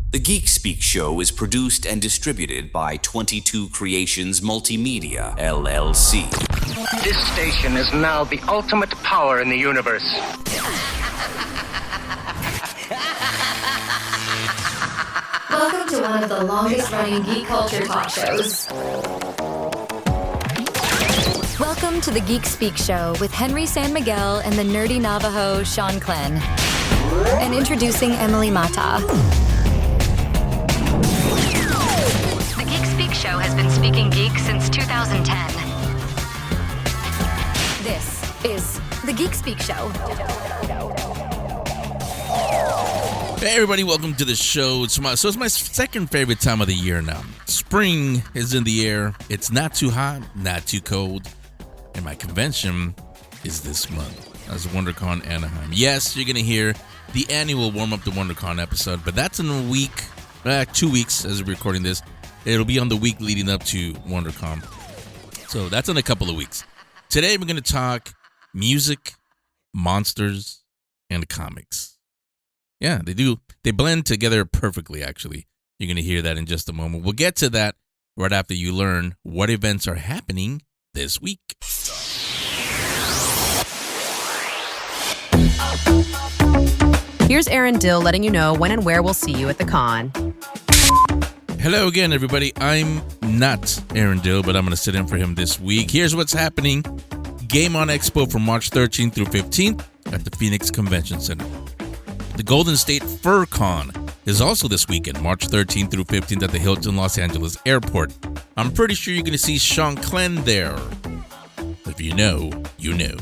The Geek Speak Show is produced and distributed by 22 Creations Multimedia, LLC. This station is now the ultimate power in the universe. Welcome to one of the longest-running geek culture talk shows. Welcome to the Geek Speak Show with Henry San Miguel and the nerdy Navajo Shanclen. And introducing Emily Mata. The Geek Speak Show has been speaking geek since 2010. This is the Geek Speak Show. Hey everybody, welcome to the show. It's my second favorite time of the year now. Spring is in the air. It's not too hot, not too cold. And my convention is this month. That's WonderCon Anaheim. Yes, you're going to hear the annual Warm Up to WonderCon episode, but that's in a week, 2 weeks as we're recording this. It'll be on the week leading up to WonderCon. So that's in a couple of weeks. Today we're going to talk music, monsters, and comics. Yeah, they do. They blend together perfectly, actually. You're going to hear that in just a moment. We'll get to that right after you learn what events are happening this week. Here's Aaron Dill letting you know when and where we'll see you at the con. Hello again, everybody. I'm not Aaron Dill, but I'm going to sit in for him this week. Here's what's happening. Game On Expo from March 13th through 15th at the Phoenix Convention Center. The Golden State Fur Con is also this weekend, March 13th through 15th at the Hilton Los Angeles Airport. I'm pretty sure you're going to see Shanclen there. If you know, you know.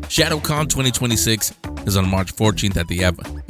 ShadowCon 2026 is on March 14th at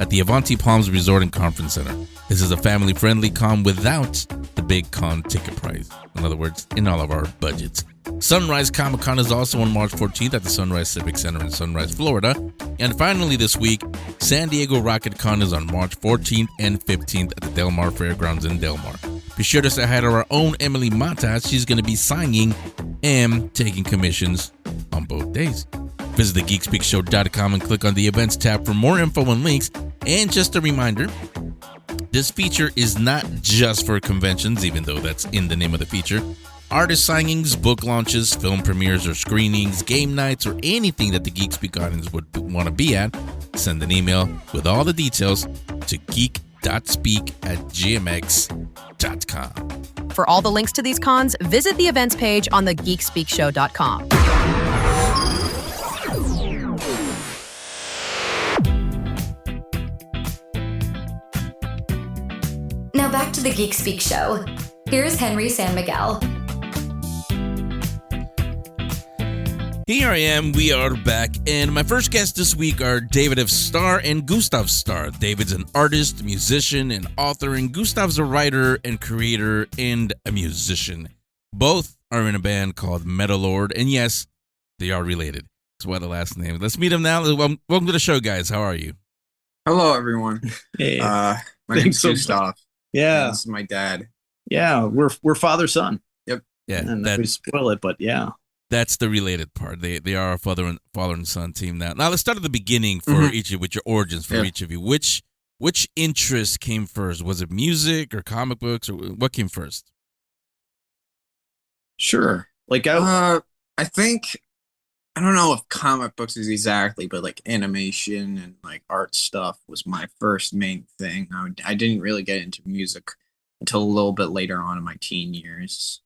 the Avanti Palms Resort and Conference Center. This is a family-friendly con without the big con ticket price. In other words, in all of our budgets. Sunrise Comic Con is also on March 14th at the Sunrise Civic Center in Sunrise, Florida. And finally this week, San Diego Rocket Con is on March 14th and 15th at the Del Mar Fairgrounds in Del Mar. Be sure to say hi to our own Emily Mata. She's going to be signing and taking commissions on both days. Visit thegeekspeakshow.com and click on the events tab for more info and links. And just a reminder, this feature is not just for conventions, even though that's in the name of the feature. Artist signings, book launches, film premieres or screenings, game nights, or anything that the Geek Speak audience would want to be at, send an email with all the details to geek.speak@gmx.com. For all the links to these cons, visit the events page on thegeekspeakshow.com. Now back to the Geek Speak Show. Here's Henry San Miguel. Here I am, we are back, and my first guests this week are David F. Starr and Gustav Starr. David's an artist, musician, and author, and Gustav's a writer and creator and a musician. Both are in a band called MetalLord, and yes, they are related. That's why the last name. Let's meet them now. Welcome to the show, guys. How are you? Hello, everyone. Hey, My name's Gustav. Yeah, This is my dad. yeah, we're father son. Yep. Yeah, And we spoil it, but yeah. that's the related part. They are a father and son team now. Now let's start at the beginning for each of you, with your origins for each of you. Which interest came first? Was it music or comic books, or what came first? Sure. Like I think, I don't know if comic books is exactly, but like animation and like art stuff was my first main thing. I didn't really get into music until a little bit later on in my teen years.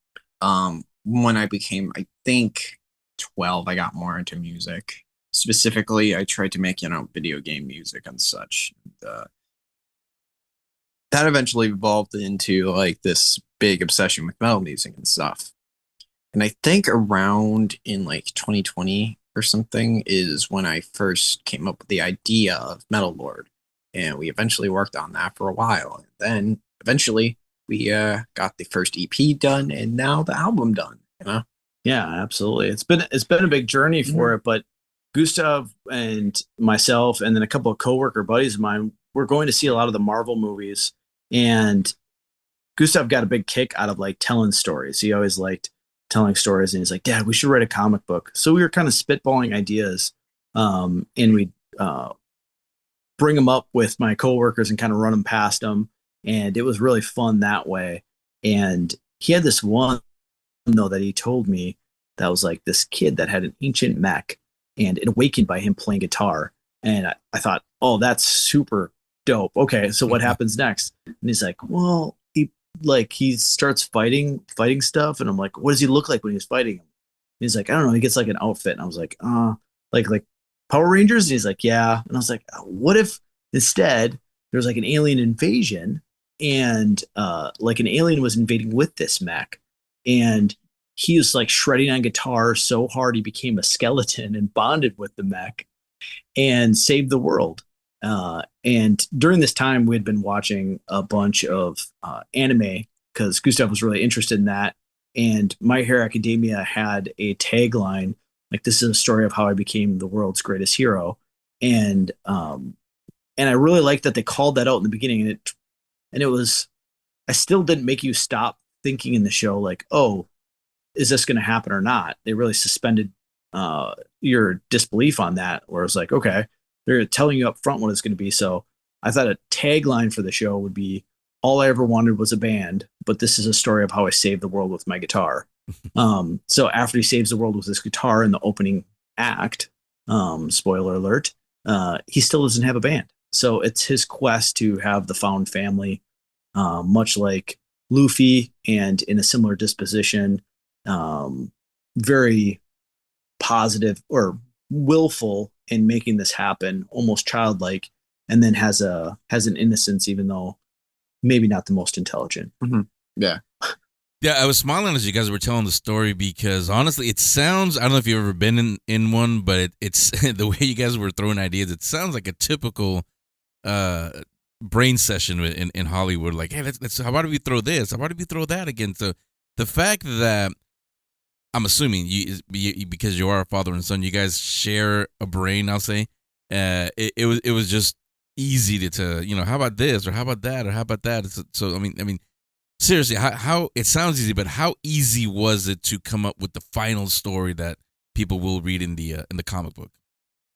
When I became, I think, 12, I got more into music. Specifically, I tried to make, video game music and such. That eventually evolved into like this big obsession with metal music and stuff. And I think around in like 2020 or something is when I first came up with the idea of MetalLord. And we eventually worked on that for a while. And then eventually we got the first EP done and now the album done. yeah, absolutely. It's been a big journey for it, but Gustav and myself and then a couple of coworker buddies of mine, we're going to see a lot of the Marvel movies, and Gustav got a big kick out of like telling stories. He always liked telling stories, and he's like, "Dad, we should write a comic book." So we were kind of spitballing ideas, and we bring them up with my coworkers and kind of run them past them. And it was really fun that way. And he had this one, though, that he told me that was like this kid that had an ancient mech, and it awakened by him playing guitar. And I thought, oh, that's super dope. Okay, so what happens next? And he's like, well, he starts fighting stuff. And I'm like, what does he look like when he's fighting him? And he's like, I don't know. He gets like an outfit. And I was like, like Power Rangers? And he's like, yeah. And I was like, what if instead there's like an alien invasion, and like an alien was invading with this mech, and he was like shredding on guitar so hard he became a skeleton and bonded with the mech and saved the world. And during this time, we had been watching a bunch of anime because Gustav was really interested in that. And My Hero Academia had a tagline like, "This is a story of how I became the world's greatest hero." And I really liked that they called that out in the beginning. And it was, I still didn't make you stop thinking in the show, like, oh, is this going to happen or not? They really suspended your disbelief on that, where it's like, okay, they're telling you up front what it's going to be. So I thought a tagline for the show would be, all I ever wanted was a band, but this is a story of how I saved the world with my guitar. So after he saves the world with his guitar in the opening act, spoiler alert, he still doesn't have a band. So it's his quest to have the found family, much like Luffy, and in a similar disposition, very positive or willful in making this happen, almost childlike, and then has an innocence, even though maybe not the most intelligent. Mm-hmm. Yeah. Yeah, I was smiling as you guys were telling the story because honestly, it sounds, I don't know if you've ever been in one, but it's the way you guys were throwing ideas, it sounds like a typical brain session in Hollywood. Like, hey, let's how about we throw this? How about we throw that again? So the fact that I'm assuming you because you are a father and son, you guys share a brain, I'll say. It was just easy to how about this or how about that or how about that? So I mean seriously, how it sounds easy, but how easy was it to come up with the final story that people will read in the comic book?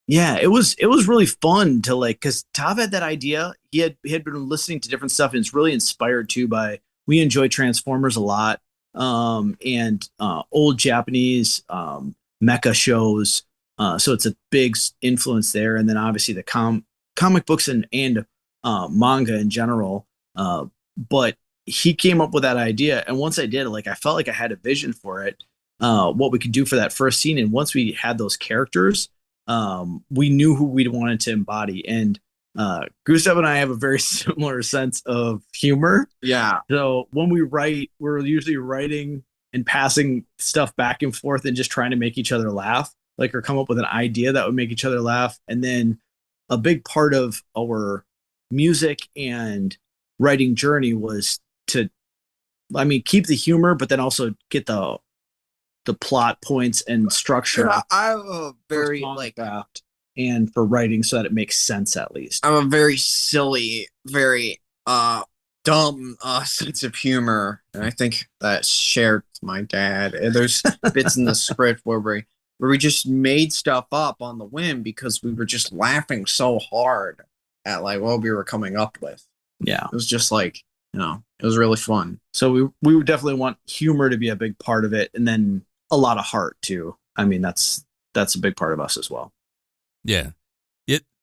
Yeah, it was really fun to because Tav had that idea. He had been listening to different stuff, and it's really inspired too by, we enjoy Transformers a lot, and old Japanese mecha shows. So it's a big influence there, and then obviously the comic books and manga in general. But he came up with that idea, and once I did, I felt like I had a vision for it, what we could do for that first scene. And once we had those characters, we knew who we wanted to embody. And Gustav and I have a very similar sense of humor. Yeah. So when we write, we're usually writing and passing stuff back and forth and just trying to make each other laugh, or come up with an idea that would make each other laugh. And then a big part of our music and writing journey was to, keep the humor, but then also get the plot points and structure. I have a very and for writing, so that it makes sense at least. I have a very silly, very dumb sense of humor, and I think that's shared with my dad. And there's bits in the script where we just made stuff up on the whim because we were just laughing so hard at what we were coming up with. Yeah, it was just it was really fun. So we would definitely want humor to be a big part of it, and then a lot of heart too. That's a big part of us as well. Yeah,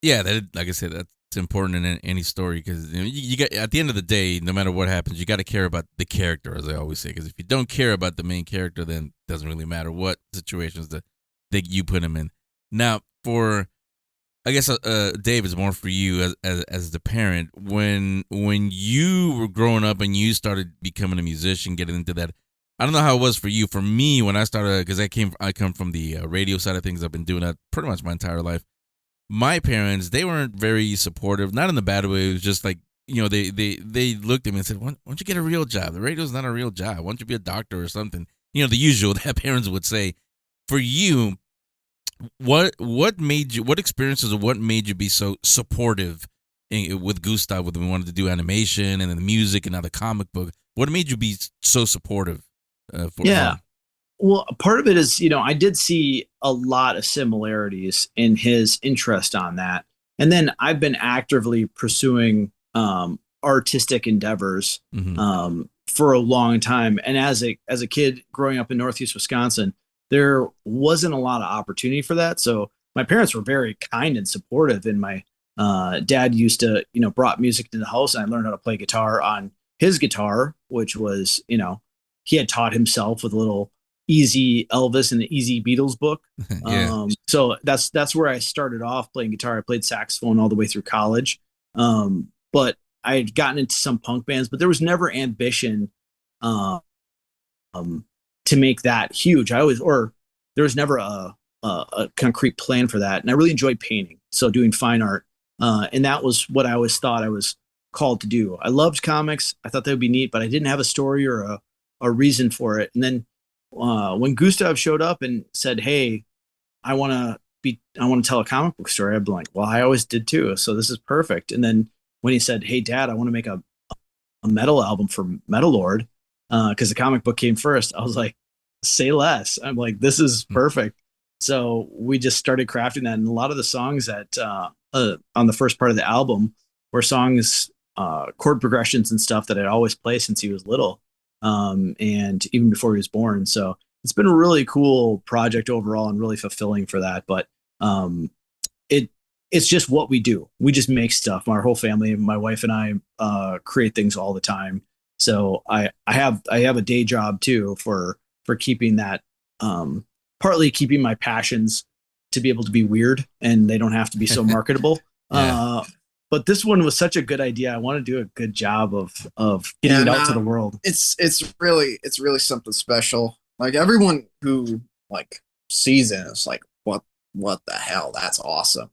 that, like I said, that's important in any story, because you got, at the end of the day, no matter what happens, you got to care about the character, as I always say. Because if you don't care about the main character, then it doesn't really matter what situations that you put him in. Now, for I guess Dave, it's more for you as the parent. When you were growing up and you started becoming a musician, getting into that, I don't know how it was for you. For me, when I started, because I come from the radio side of things, I've been doing that pretty much my entire life. My parents, they weren't very supportive, not in the bad way. It was just they looked at me and said, why don't you get a real job? The radio's not a real job. Why don't you be a doctor or something? The usual that parents would say. For you, what experiences or what made you be so supportive with Gustav when we wanted to do animation and then the music and now the comic book? What made you be so supportive? Well, part of it is, I did see a lot of similarities in his interest on that. And then I've been actively pursuing artistic endeavors for a long time. And as a kid growing up in Northeast Wisconsin, there wasn't a lot of opportunity for that. So my parents were very kind and supportive. And my dad used to, brought music to the house, and I learned how to play guitar on his guitar, which was, he had taught himself with a little Easy Elvis and the Easy Beatles book. Yeah. So that's where I started off playing guitar. I played saxophone all the way through college. But I had gotten into some punk bands, but there was never ambition to make that huge. There was never a concrete plan for that. And I really enjoyed painting. So doing fine art. And that was what I always thought I was called to do. I loved comics. I thought that would be neat, but I didn't have a story or a reason for it. And then when Gustav showed up and said, "Hey, I want to tell a comic book story," I'd be like, "Well, I always did too. So this is perfect." And then when he said, "Hey, Dad, I want to make a metal album for MetalLord," because the comic book came first, I was like, "Say less." I'm like, "This is perfect." So we just started crafting that, and a lot of the songs that on the first part of the album were songs, chord progressions and stuff that I'd always play since he was little, and even before he was born. So it's been a really cool project overall and really fulfilling for that. But it's just what we do. We just make stuff. Our whole family, my wife and I, create things all the time. So I have a day job too for keeping that, partly keeping my passions to be able to be weird and they don't have to be so marketable. Yeah. But this one was such a good idea. I want to do a good job of getting it out to the world. It's really something special. Like everyone who like sees it is like, what the hell? That's awesome.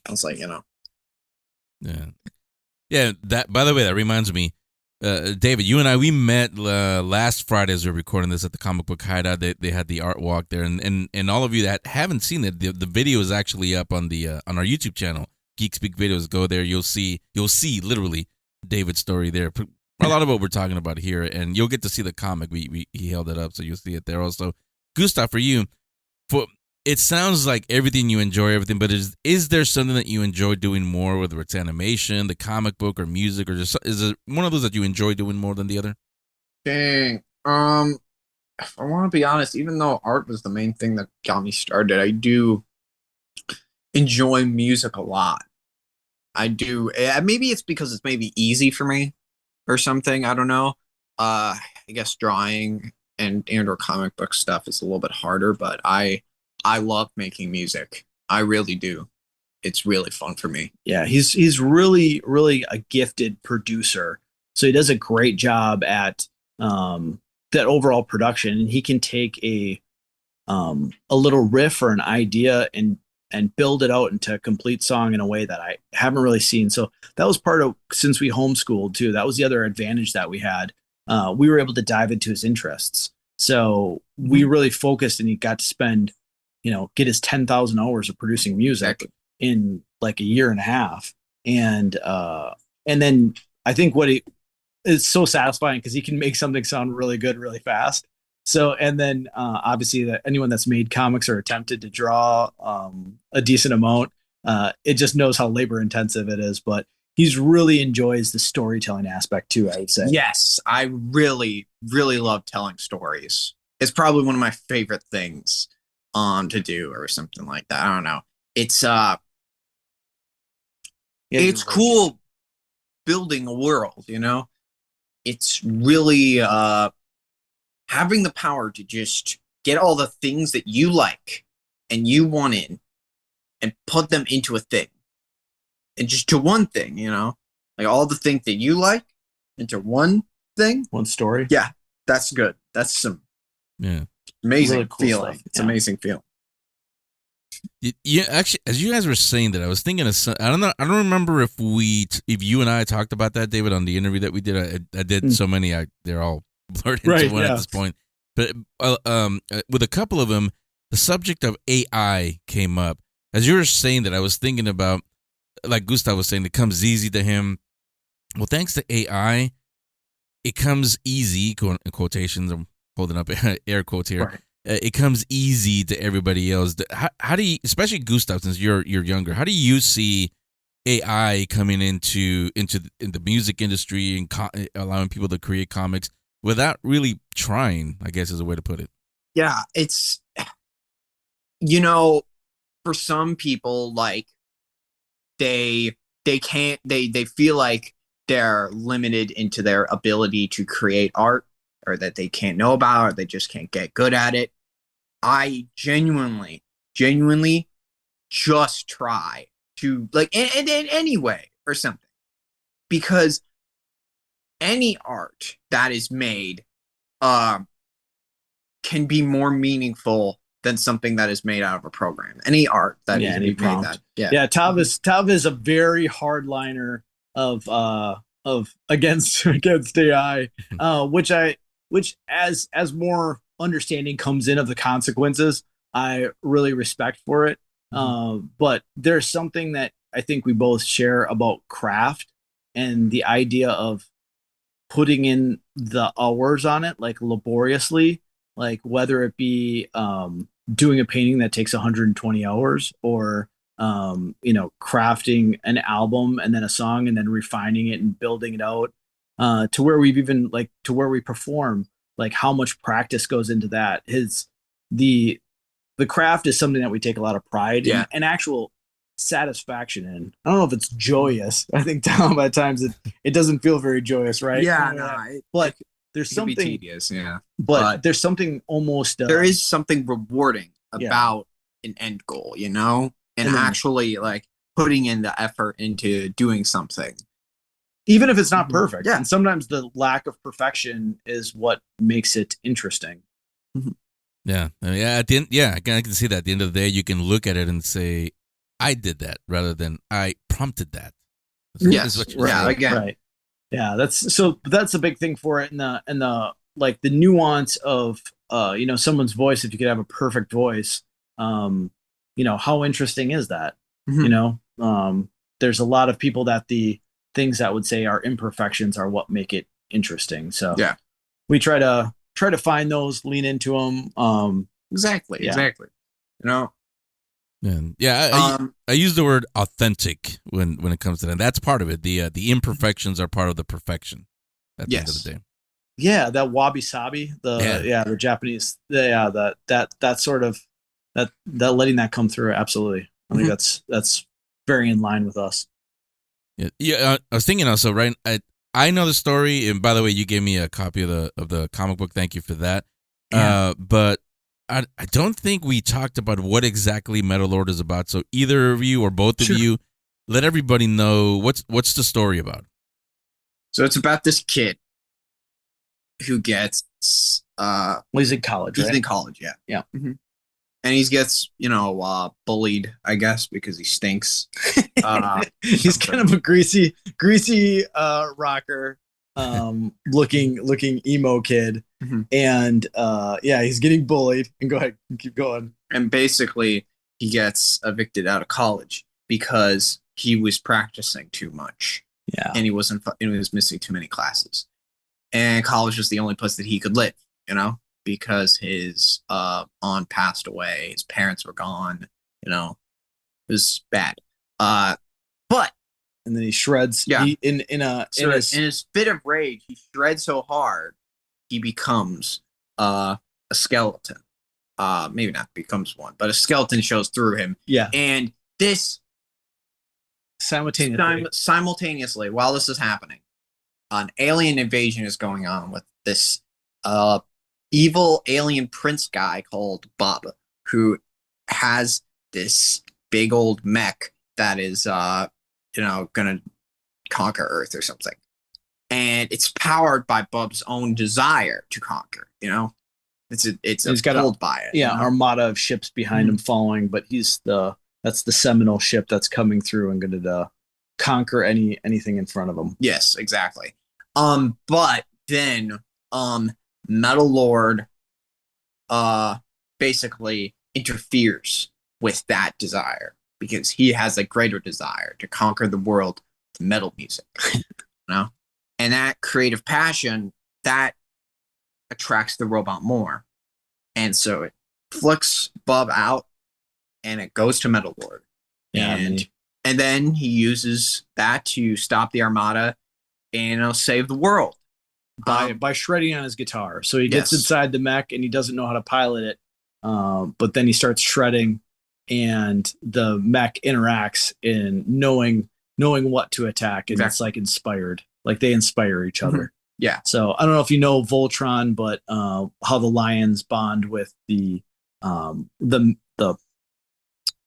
I was like, Yeah. That, by the way, that reminds me, David, you and I, we met last Friday as we were recording this at the Comic Book Hideout. They had the art walk there, and all of you that haven't seen it, the video is actually up on the on our YouTube channel, Geek Speak Videos. Go there, you'll see literally David's story there. A lot of what we're talking about here, and you'll get to see the comic. He held it up, so you'll see it there also. Gustav, for you, it sounds like everything you enjoy, everything, but is there something that you enjoy doing more, whether it's animation, the comic book, or music, or just is it one of those that you enjoy doing more than the other? Dang. If I want to be honest, even though art was the main thing that got me started, I do enjoy music a lot. I do. Maybe it's because it's maybe easy for me or something. I don't know. I guess drawing and or comic book stuff is a little bit harder, but I love making music. I really do. It's really fun for me. Yeah, he's really, really a gifted producer. So he does a great job at that overall production, and he can take a little riff or an idea and build it out into a complete song in a way that I haven't really seen. So that was part of, since we homeschooled too, that was the other advantage that we had. We were able to dive into his interests. So we really focused, and he got to spend, get his 10,000 hours of producing music in like a year and a half. And then I think it's so satisfying because he can make something sound really good, really fast. So, and then obviously anyone that's made comics or attempted to draw a decent amount, it just knows how labor intensive it is, but he's really enjoys the storytelling aspect too, I would say. Yes. I really, really love telling stories. It's probably one of my favorite things to do or something like that. I don't know. It's it's cool building a world, It's really having the power to just get all the things that you like and you want in and put them into a thing. And just to one thing, like all the things that you like into one thing. One story. Yeah, that's good. That's some amazing really cool feeling. stuff. It's amazing feeling. Yeah, actually, as you guys were saying that, I was thinking of I don't know. I don't remember if you and I talked about that, David, on the interview that we did. I did so many. They're all blurred into one at this point. But with a couple of them, the subject of AI came up. As you were saying that, I was thinking about, like Gustav was saying, it comes easy to him. Well, thanks to AI, it comes easy. Quotations. I'm holding up air quotes here. Right. It comes easy to everybody else. How do you, especially Gustav, since you're younger, how do you see AI coming into in the music industry and allowing people to create comics without really trying, I guess is a way to put it. Yeah, it's for some people, like they can't they feel like they're limited into their ability to create art, or that they can't know about, or they just can't get good at it. I genuinely just try to, like, in any way or something, because any art that is made can be more meaningful than something that is made out of a program. Any art that is any made prompt. that, Tav is a very hardliner of against AI, which as more understanding comes in of the consequences, I really respect for it. But there's something that I think we both share about craft and the idea of putting in the hours on it, like laboriously, like whether it be doing a painting that takes 120 hours, or crafting an album and then a song and then refining it and building it out to where we've even like to where we perform, like how much practice goes into that. The craft is something that we take a lot of pride in and actual satisfaction in. I don't know if it's joyous. I think at times it doesn't feel very joyous, right? But there's something tedious, but there's something almost there is something rewarding about an end goal, and actually like putting in the effort into doing something, even if it's not perfect. And sometimes the lack of perfection is what makes it interesting. At the end, I can see that at the end of the day you can look at it and say, I did that, rather than I prompted that. Right. Yeah, that's a big thing for it, and the like the nuance of someone's voice. If you could have a perfect voice, how interesting is that? There's a lot of people that the things that would say are imperfections are what make it interesting. So we try to find those, lean into them. Exactly. I use the word authentic when it comes to that. That's part of it. The imperfections are part of the perfection at the end of the day. Yeah, that wabi sabi, the Japanese, that sort of that letting that come through. Absolutely, I think that's very in line with us. I was thinking also, right? I know the story, and by the way, you gave me a copy of the comic book. Thank you for that. But I don't think we talked about what exactly MetalLord is about. So either of you or both of you, let everybody know what's the story about. So it's about this kid who gets he's in college, right? He's in college, yeah. And he gets bullied, I guess, because he stinks. He's kind of a greasy rocker, looking emo kid. And he's getting bullied. And go ahead, keep going. And basically he gets evicted out of college because he was practicing too much. And he was missing too many classes. And college was the only place that he could live, because his aunt passed away, his parents were gone, it was bad. But and then he shreds. In his fit of rage, he shreds so hard he becomes a skeleton. Maybe not becomes one, but a skeleton shows through him. And this simultaneously while this is happening, an alien invasion is going on with this evil alien prince guy called Bob, who has this big old mech that is gonna conquer Earth or something. And it's powered by Bub's own desire to conquer, he's got pulled by it. Armada of ships behind him following, but that's the seminal ship that's coming through and gonna conquer anything in front of him. Yes, exactly. But then MetalLord basically interferes with that desire, because he has a greater desire to conquer the world with metal music. And that creative passion that attracts the robot more. And so it flicks Bub out and it goes to MetalLord. And And then he uses that to stop the Armada and save the world. By shredding on his guitar. So he gets Yes. inside the mech and he doesn't know how to pilot it. But then he starts shredding and the mech interacts in knowing what to attack. And it's like inspired. Like they inspire each other. Yeah. So I don't know if you know Voltron, but how the Lions bond with the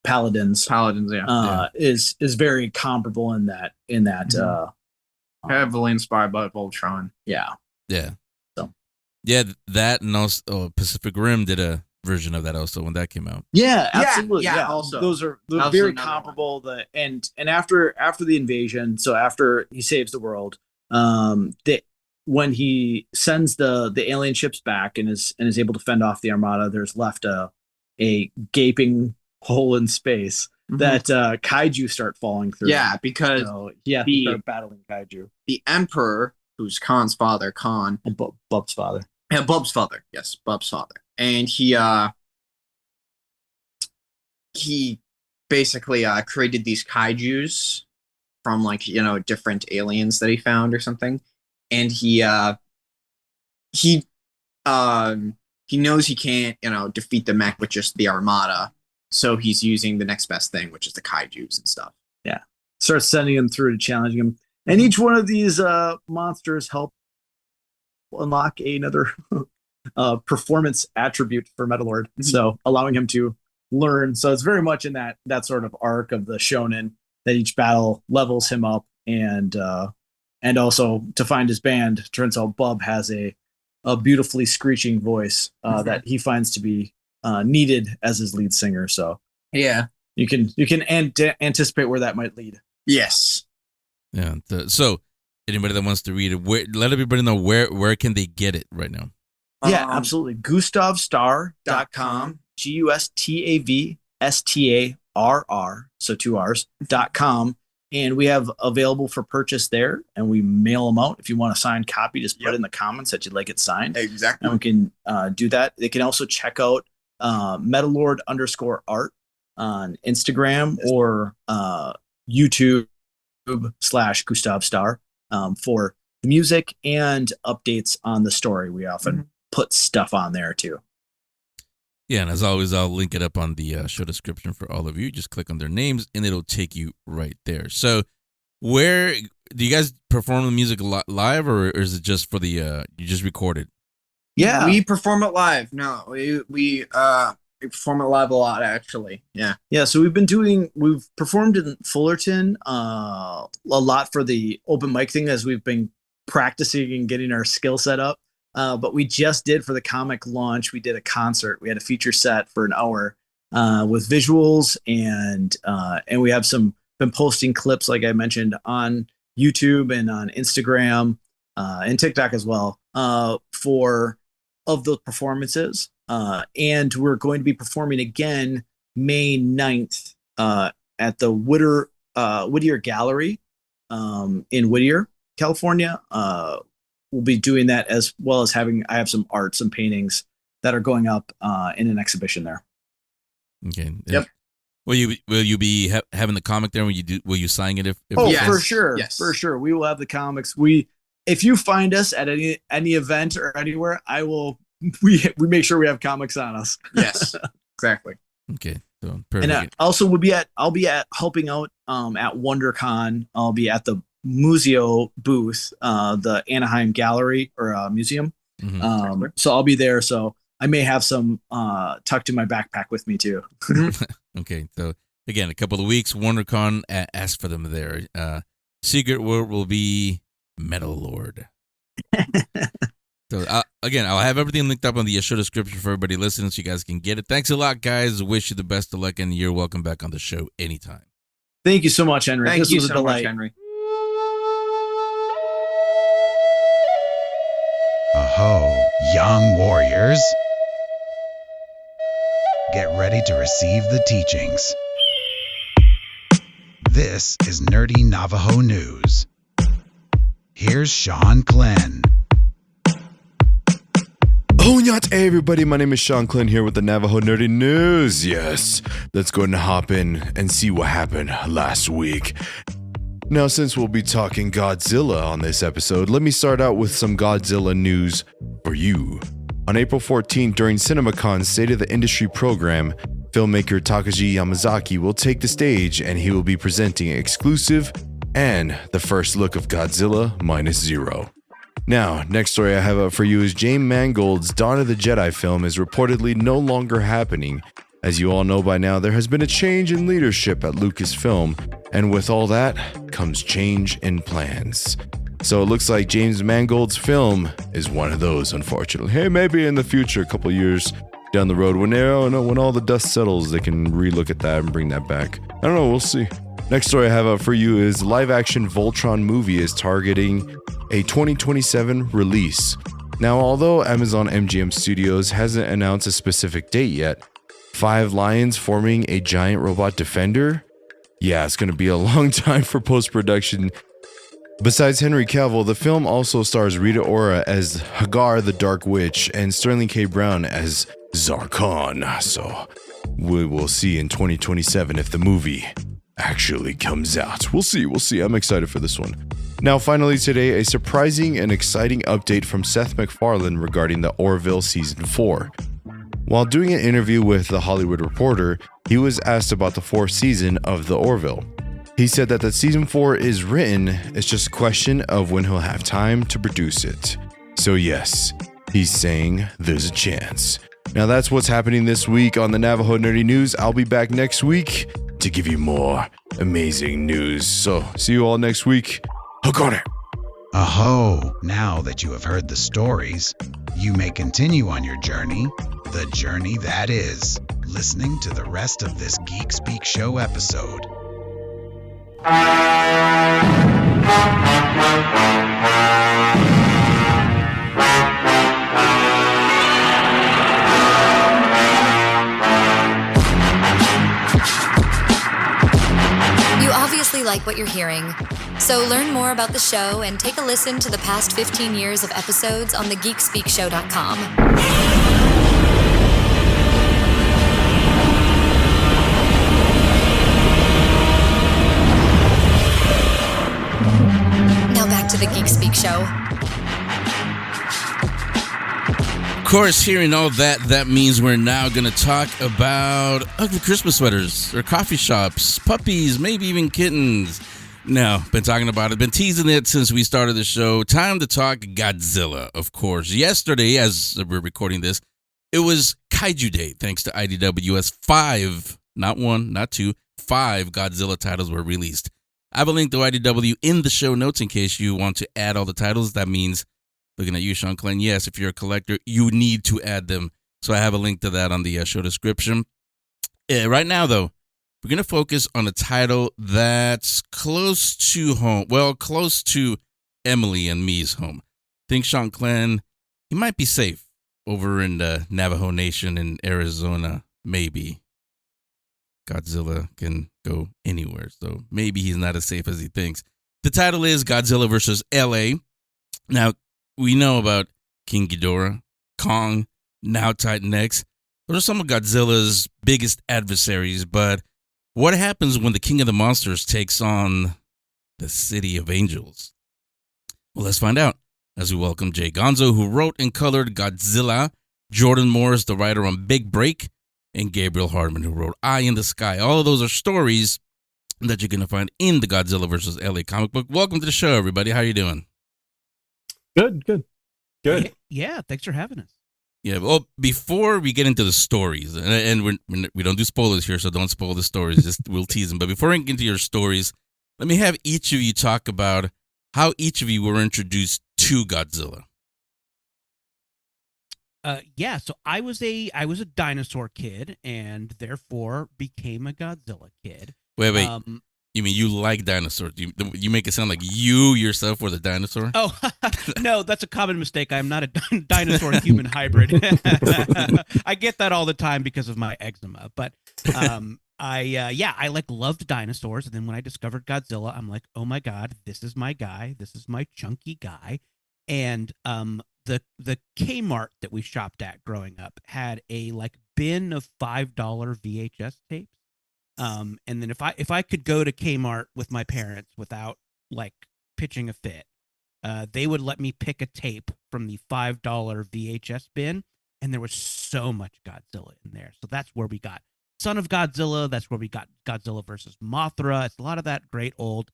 Paladins. Paladins, is very comparable in that heavily inspired by Voltron. Yeah. Yeah. So. Yeah, that and also Pacific Rim did a version of that also when that came out. Yeah, absolutely. Yeah, Yeah, also. those are Also very another comparable. And after the invasion, so after he saves the world, when he sends the alien ships back and is able to fend off the Armada, there's left a gaping hole in space that kaiju start falling through. Yeah, because he start battling kaiju. The Emperor, who's Khan's father, Khan, And Bub's father. Yeah, Bub's father. Yes, Bub's father. And he basically created these kaijus from different aliens that he found or something. And he knows he can't, defeat the mech with just the Armada. So he's using the next best thing, which is the kaijus and stuff. Yeah. Starts sending him through to challenging him. And each one of these monsters help unlock another performance attribute for MetalLord. So allowing him to learn. So it's very much in that sort of arc of the shonen that each battle levels him up and also to find his band. Turns out Bub has a beautifully screeching voice that he finds to be needed as his lead singer. So yeah, you can anticipate where that might lead. Yes. Yeah. So anybody that wants to read it, let everybody know where can they get it right now. Yeah, absolutely. GustavStarr.com, GustavStarr, so 2 R's.com. And we have available for purchase there, and we mail them out. If you want a signed copy, just put in the comments that you'd like it signed. Exactly. And we can do that. They can also check out MetalLord_art on Instagram or YouTube/Gustav Starr for the music and updates on the story. We often put stuff on there too. Yeah, and as always, I'll link it up on the show description for all of you. Just click on their names, and it'll take you right there. So, where do you guys perform the music live, or is it just for the you just record it? Yeah, we perform it live. No, we perform it live a lot, actually. Yeah. So we've performed in Fullerton a lot for the open mic thing as we've been practicing and getting our skill set up. But we just did for the comic launch, we did a concert. We had a feature set for an hour with visuals and we have been posting clips, like I mentioned, on YouTube and on Instagram and TikTok as well of the performances. And we're going to be performing again May 9th at the Whittier Gallery in Whittier, California. We'll be doing that as well as I have some art, some paintings that are going up in an exhibition there. Okay. Yep. Will you be having the comic there? Will you sign it? If yes. For sure. Yes. For sure. We will have the comics. If you find us at any event or anywhere, we make sure we have comics on us. Yes. Exactly. Okay. So perfect. And also I'll be helping out at WonderCon. I'll be at the Museo booth, the Anaheim Gallery or museum. So I'll be there. So I may have some tucked in my backpack with me too. Okay. So again, a couple of weeks, WonderCon, ask for them there. Secret word will be MetalLord. So again, I'll have everything linked up on the show description for everybody listening so you guys can get it. Thanks a lot, guys. Wish you the best of luck, and you're welcome back on the show anytime. Thank you so much, Henry. Thank this you was a so delight. much, Henry. Aho, young warriors. Get ready to receive the teachings. This is Nerdy Navajo News. Here's Shanclen. Honyat, hey everybody, my name is Shanclen here with the Navajo Nerdy News. Yes, let's go ahead and hop in and see what happened last week. Now, since we'll be talking Godzilla on this episode, let me start out with some Godzilla news for you. On April 14th, during CinemaCon's State of the Industry program, filmmaker Takashi Yamazaki will take the stage and he will be presenting exclusive and the first look of Godzilla Minus Zero. Now, next story I have up for you is James Mangold's Dawn of the Jedi film is reportedly no longer happening. As you all know by now, there has been a change in leadership at Lucasfilm, and with all that comes change in plans. So it looks like James Mangold's film is one of those, unfortunately. Hey, maybe in the future, a couple years down the road, when all the dust settles, they can relook at that and bring that back. I don't know, we'll see. Next story I have up for you is live-action Voltron movie is targeting a 2027 release. Now, although Amazon MGM Studios hasn't announced a specific date yet, 5 lions forming a giant robot defender? Yeah, it's going to be a long time for post-production. Besides Henry Cavill, the film also stars Rita Ora as Hagar the Dark Witch and Sterling K. Brown as Zarkon. So we will see in 2027 if the movie actually comes out. We'll see. I'm excited for this one. Now, finally today, a surprising and exciting update from Seth MacFarlane regarding the Orville Season 4. While doing an interview with The Hollywood Reporter, he was asked about the 4th season of The Orville. He said that the Season 4 is written, it's just a question of when he'll have time to produce it. So yes, he's saying there's a chance. Now that's what's happening this week on the Navajo Nerdy News. I'll be back next week to give you more amazing news. So see you all next week. Hook on it. Aho, now that you have heard the stories, you may continue on your journey, the journey that is, listening to the rest of this Geek Speak Show episode. You obviously like what you're hearing. So learn more about the show and take a listen to the past 15 years of episodes on thegeekspeakshow.com. Now back to the Geek Speak Show. Of course, hearing all that, that means we're now going to talk about ugly Christmas sweaters, or coffee shops, puppies, maybe even kittens. No, been talking about it, been teasing it since we started the show. Time to talk Godzilla, of course. Yesterday, as we're recording this, it was Kaiju Day, thanks to IDW, as 5, not 1, not 2, 5 Godzilla titles were released. I have a link to IDW in the show notes in case you want to add all the titles. That means, looking at you, Shanclen, yes, if you're a collector, you need to add them. So I have a link to that on the show description. Right now, though, we're going to focus on a title that's close to home. Well, close to Emily and me's home. I think Shanclen, he might be safe over in the Navajo Nation in Arizona, maybe. Godzilla can go anywhere, so maybe he's not as safe as he thinks. The title is Godzilla Vs.LA. Now, we know about King Ghidorah, Kong, now Titan X. Those are some of Godzilla's biggest adversaries, but what happens when the King of the Monsters takes on the City of Angels? Well, let's find out as we welcome J.Gonzo, who wrote and colored Godzilla, Jordan Morris, the writer on Big Break, and Gabriel Hardman, who wrote Eye in the Sky. All of those are stories that you're going to find in the Godzilla vs. LA comic book. Welcome to the show, everybody. How are you doing? Good. Yeah, thanks for having us. Yeah, well, before we get into the stories, and we don't do spoilers here, so don't spoil the stories, just we'll tease them. But before I get into your stories, let me have each of you talk about how each of you were introduced to Godzilla. So I was a dinosaur kid, and therefore became a Godzilla kid. Wait. You mean you like dinosaurs? You make it sound like you yourself were the dinosaur? Oh, no, that's a common mistake. I'm not a dinosaur-human hybrid. I get that all the time because of my eczema. But I loved dinosaurs. And then when I discovered Godzilla, I'm like, oh my God, this is my guy. This is my chunky guy. And the Kmart that we shopped at growing up had a like bin of $5 VHS tapes. And then if I could go to Kmart with my parents without like pitching a fit, they would let me pick a tape from the $5 VHS bin, and there was so much Godzilla in there. So that's where we got Son of Godzilla. That's where we got Godzilla versus Mothra. It's a lot of that great old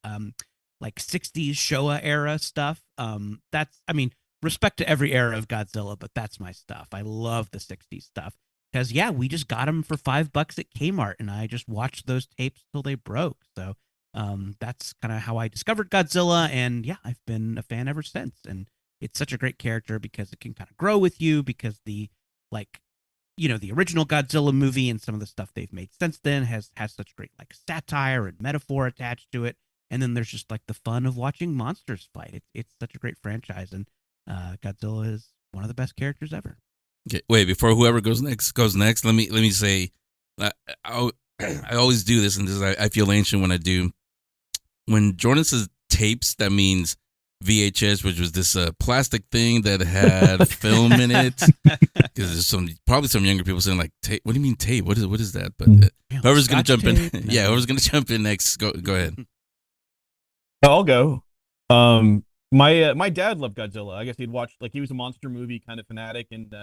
like 60s Showa era stuff. That's, I mean, respect to every era of Godzilla, but that's my stuff. I love the 60s stuff because, yeah, we just got them for $5 at Kmart, and I just watched those tapes till they broke. So that's kind of how I discovered Godzilla, and yeah, I've been a fan ever since. And it's such a great character because it can kind of grow with you, because the, like, you know, the original Godzilla movie and some of the stuff they've made since then has such great like satire and metaphor attached to it. And then there's just like the fun of watching monsters fight. It's such a great franchise, and Godzilla is one of the best characters ever. Okay, wait, before whoever goes next, let me say, I always do this, and I feel ancient when I do. When Jordan says tapes, that means VHS, which was this plastic thing that had film in it. Because there's probably some younger people saying like, tape. What do you mean tape? What is that? But whoever's gonna jump in, yeah, whoever's gonna jump in next, go ahead. I'll go. My dad loved Godzilla. I guess he'd watch, like, he was a monster movie kind of fanatic, and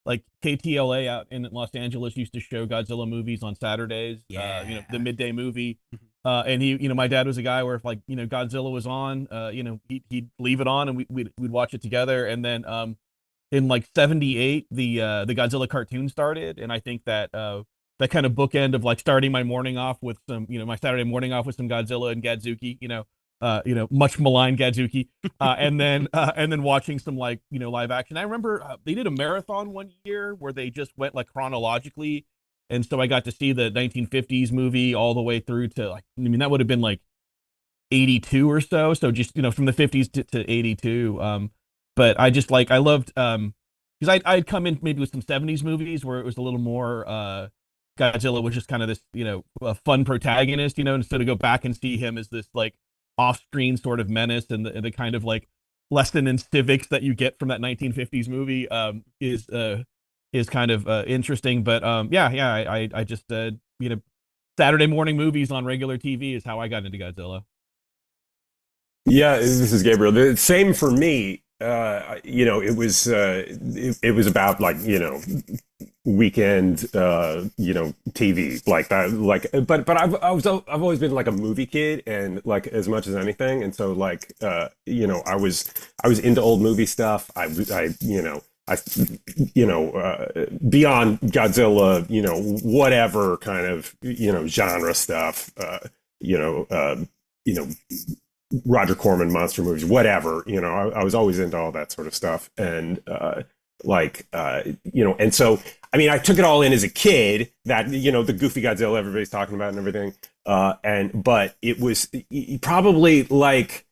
like KTLA out in Los Angeles used to show Godzilla movies on Saturdays. Yeah. You know, the midday movie. And he, you know, my dad was a guy where if, like, you know, Godzilla was on, you know, he'd leave it on and we'd watch it together. And then in like 78, the Godzilla cartoon started, and I think that that kind of bookend of like starting my morning off with some, you know, my Saturday morning off with some Godzilla and Gadzuki, you know, much maligned Gadzuki, and then watching some, like, you know, live action. I remember they did a marathon one year where they just went like chronologically, and so I got to see the 1950s movie all the way through to, like, I mean, that would have been like 82 or so. So just, you know, from the 50s to 82. But I just like, I loved, because I'd come in maybe with some 70s movies where it was a little more, Godzilla was just kind of this, you know, a fun protagonist, you know, instead of go back and see him as this like off-screen sort of menace, and the kind of like lesson in civics that you get from that 1950s movie is kind of interesting. But I just you know, Saturday morning movies on regular TV is how I got into Godzilla. Yeah, this is Gabriel. The same for me. You know, it was about, like, you know, weekend, you know, TV like that. Like, but I've always been like a movie kid, and like as much as anything. And so, like, you know, I was into old movie stuff. I beyond Godzilla, you know, whatever kind of, you know, genre stuff, you know, Roger Corman monster movies, whatever, you know, I was always into all that sort of stuff. And you know, and so, I mean, I took it all in as a kid, that, you know, the goofy Godzilla everybody's talking about and everything. But it was probably like,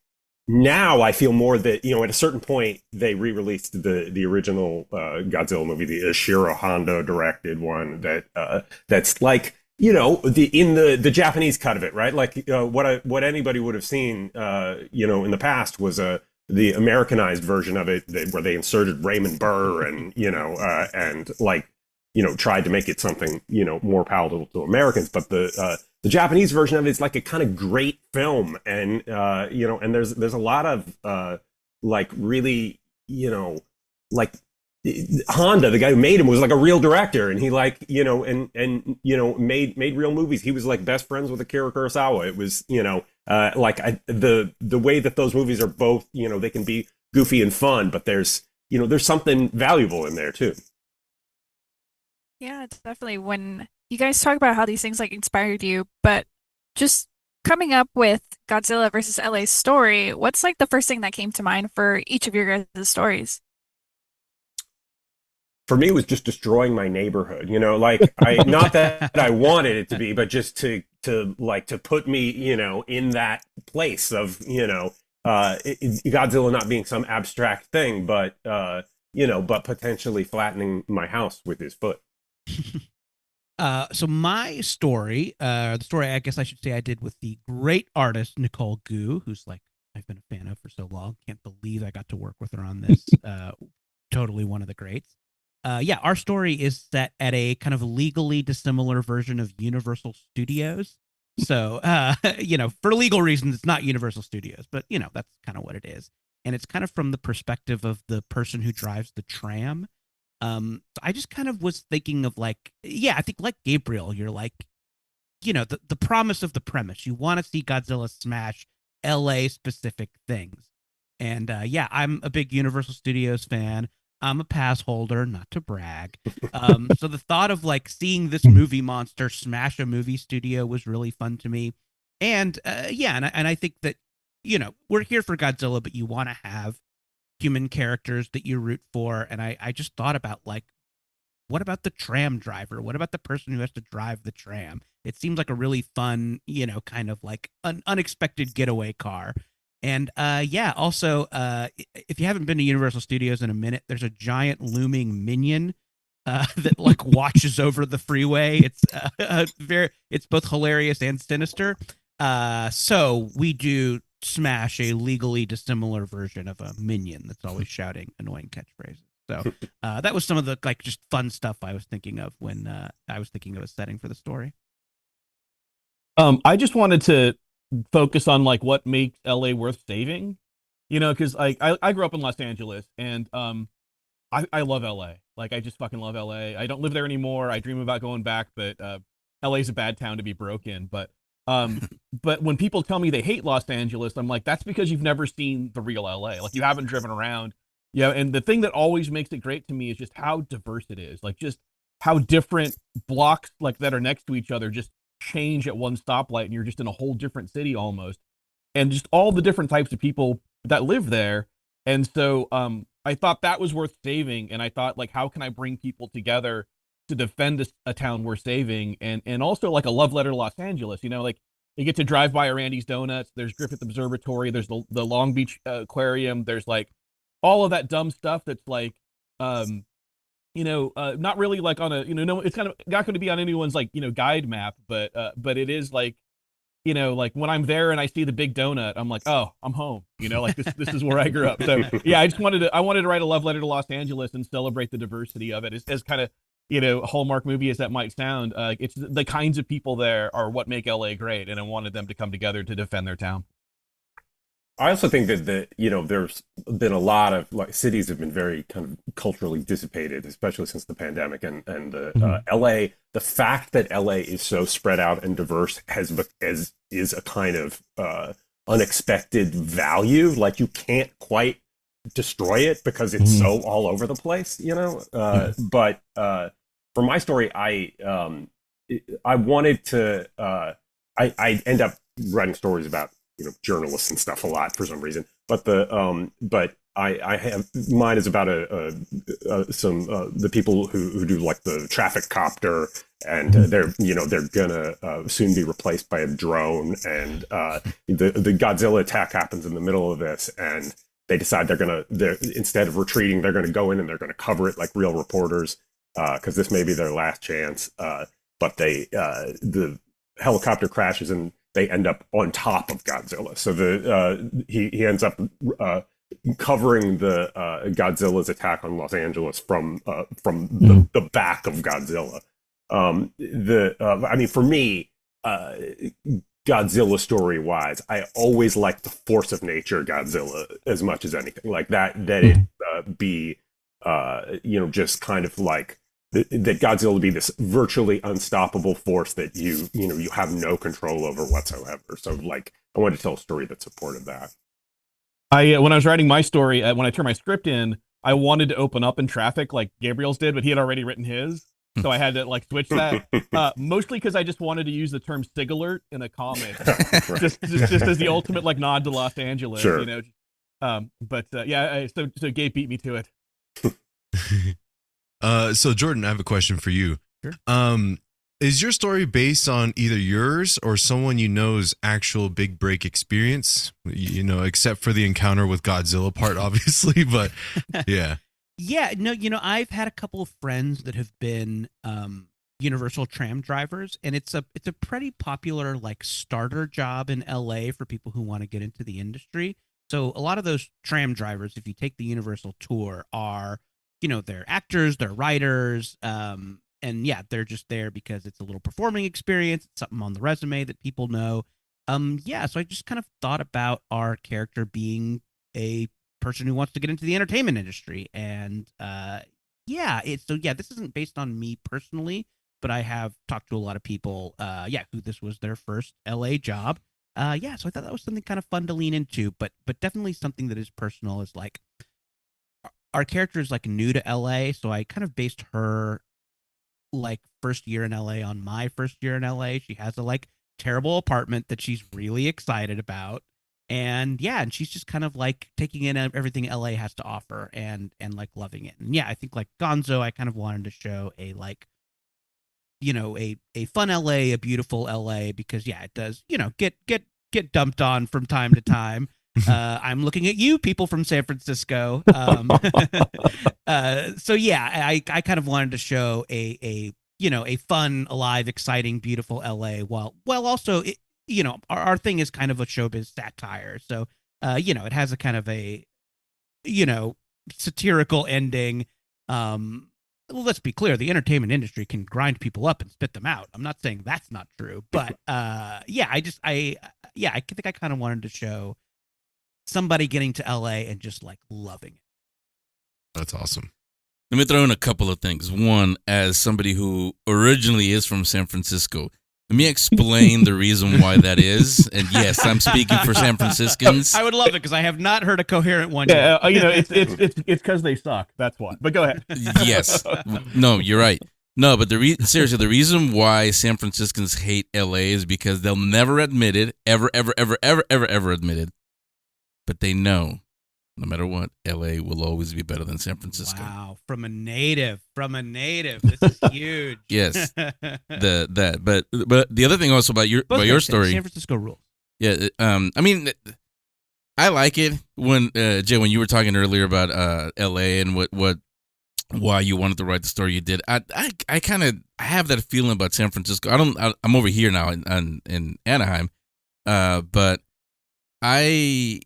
now I feel more that, you know, at a certain point they re-released the original Godzilla movie, the Ishiro Honda directed one, that's like, you know, the Japanese cut of it, right? Like, what anybody would have seen, you know, in the past was the Americanized version of it, where they inserted Raymond Burr and, you know, and like, you know, tried to make it something, you know, more palatable to Americans. But the Japanese version of it is like a kind of great film, and you know, and there's a lot of like really, you know, like, Honda, the guy who made him, was like a real director, and he, like, you know, and you know, made real movies. He was like best friends with Akira Kurosawa. It was, you know, like, the way that those movies are both, you know, they can be goofy and fun, but there's, you know, there's something valuable in there too. Yeah, it's definitely, when you guys talk about how these things like inspired you, but just coming up with Godzilla versus LA's story, what's like the first thing that came to mind for each of your guys' stories? For me, it was just destroying my neighborhood, you know, like, not that I wanted it to be, but just to put me, you know, in that place of, you know, Godzilla not being some abstract thing, but, you know, but potentially flattening my house with his foot. So my story, the story I guess I should say I did with the great artist Nicole Gu, who's like I've been a fan of for so long. Can't believe I got to work with her on this. Totally one of the greats. Yeah, our story is set at a kind of legally dissimilar version of Universal Studios. So, for legal reasons, it's not Universal Studios, but, that's kind of what it is. And it's kind of from the perspective of the person who drives the tram. I just kind of was thinking of I think like Gabriel, you're like, the promise of the premise. You want to see Godzilla smash LA specific things. And I'm a big Universal Studios fan. I'm a pass holder, not to brag. So the thought of seeing this movie monster smash a movie studio was really fun to me. And I think that, we're here for Godzilla, but you want to have human characters that you root for. And I just thought about what about the tram driver? What about the person who has to drive the tram? It seems like a really fun, kind of an unexpected getaway car. And also, if you haven't been to Universal Studios in a minute, there's a giant looming minion that watches over the freeway. It's it's both hilarious and sinister. So we do smash a legally dissimilar version of a minion that's always shouting annoying catchphrases. So that was some of the just fun stuff I was thinking of when I was thinking of a setting for the story. I just wanted to focus on what makes LA worth saving, because I grew up in Los Angeles, and I love LA. I just fucking love LA. I don't live there anymore. I dream about going back, but LA's a bad town to be broke in. But when people tell me they hate Los Angeles, I'm like, that's because you've never seen the real LA. You haven't driven around. Yeah, and the thing that always makes it great to me is just how diverse it is. Just how different blocks that are next to each other just change at one stoplight, and you're just in a whole different city almost, and just all the different types of people that live there. And so I thought that was worth saving, and I thought how can I bring people together to defend a town we're saving, and also a love letter to Los Angeles. You get to drive by a Randy's Donuts, there's Griffith Observatory, there's the Long Beach Aquarium, there's all of that dumb stuff that's not really on a, no, it's kind of not going to be on anyone's guide map, but it is when I'm there and I see the big donut, I'm like, oh, I'm home, this is where I grew up. So yeah, I wanted to write a love letter to Los Angeles and celebrate the diversity of it as kind of, a Hallmark movie as that might sound. It's the kinds of people there are what make LA great, and I wanted them to come together to defend their town. I also think that there's been a lot of cities have been very kind of culturally dissipated, especially since the pandemic, and LA. The fact that LA is so spread out and diverse is a kind of unexpected value. You can't quite destroy it because it's so all over the place, But for my story, I wanted to. I end up writing stories about journalists and stuff a lot for some reason, but I have mine is about the people who do the traffic copter, and they're gonna soon be replaced by a drone, and the Godzilla attack happens in the middle of this, and they decide they're instead of retreating, they're gonna go in and they're gonna cover it like real reporters, because this may be their last chance. But the helicopter crashes and they end up on top of Godzilla. So he ends up covering the Godzilla's attack on Los Angeles from the back of Godzilla. For me, Godzilla story wise, I always like the force of nature Godzilla as much as anything. It be just kind of that Godzilla would be this virtually unstoppable force that you have no control over whatsoever. So I wanted to tell a story that supported that. When I was writing my story, when I turned my script in, I wanted to open up in traffic like Gabriel's did, but he had already written his. So I had to switch that, mostly because I just wanted to use the term "sig alert" in a comic, just as the ultimate nod to Los Angeles, sure. So Gabe beat me to it. So Jordan, I have a question for you. Sure. Is your story based on either yours or someone you know's actual big break experience? Except for the encounter with Godzilla part, obviously, but yeah. Yeah, no, I've had a couple of friends that have been Universal tram drivers, and it's a pretty popular starter job in LA for people who want to get into the industry. So a lot of those tram drivers, if you take the Universal tour, are, they're actors, they're writers, and yeah, they're just there because it's a little performing experience, it's something on the resume that people know. Yeah, so I just kind of thought about our character being a person who wants to get into the entertainment industry, and this isn't based on me personally, but I have talked to a lot of people, who this was their first LA job. So I thought that was something kind of fun to lean into, but definitely something that is personal. Is like our character is like new to LA, so I kind of based her like first year in LA on my first year in LA. She has a like terrible apartment that she's really excited about, and she's just kind of like taking in everything LA has to offer and like loving it. And I think like Gonzo, I kind of wanted to show a like, a fun LA, a beautiful LA, because it does, get dumped on from time to time. I'm looking at you, people from San Francisco. I kind of wanted to show a fun, alive, exciting, beautiful LA, while also our thing is kind of a showbiz satire. So it has a kind of a satirical ending. Well, let's be clear, the entertainment industry can grind people up and spit them out. I'm not saying that's not true, but I think I kind of wanted to show somebody getting to LA and just like loving it. That's awesome. Let me throw in a couple of things. One, as somebody who originally is from San Francisco, let me explain the reason why that is. And yes, I'm speaking for San Franciscans. I would love it because I have not heard a coherent one yet. It's because they suck. That's why. But go ahead. Yes. No, you're right. No, but seriously, the reason why San Franciscans hate LA is because they'll never admit it, ever admit it. But they know, no matter what, LA will always be better than San Francisco. Wow, from a native, this is huge. Yes, but the other thing also about your story, San Francisco rules. Yeah, I mean, I like it when Jay, when you were talking earlier about LA and why you wanted to write the story you did. I kind of have that feeling about San Francisco. I'm over here now in Anaheim, but I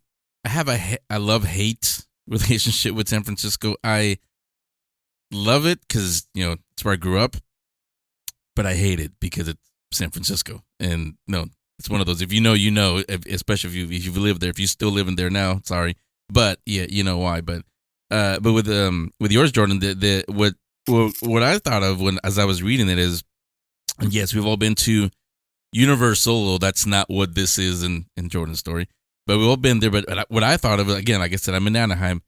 have a love-hate relationship with San Francisco. I love it because, it's where I grew up, but I hate it because it's San Francisco. And no, it's one of those, if you know, especially if you've lived there, if you're still living there now, sorry. But yeah, you know why. But with yours, Jordan, what I thought of as I was reading it is, yes, we've all been to Universal, although that's not what this is in Jordan's story. But we've all been there. But what I thought of, again, like I said, I'm in Anaheim.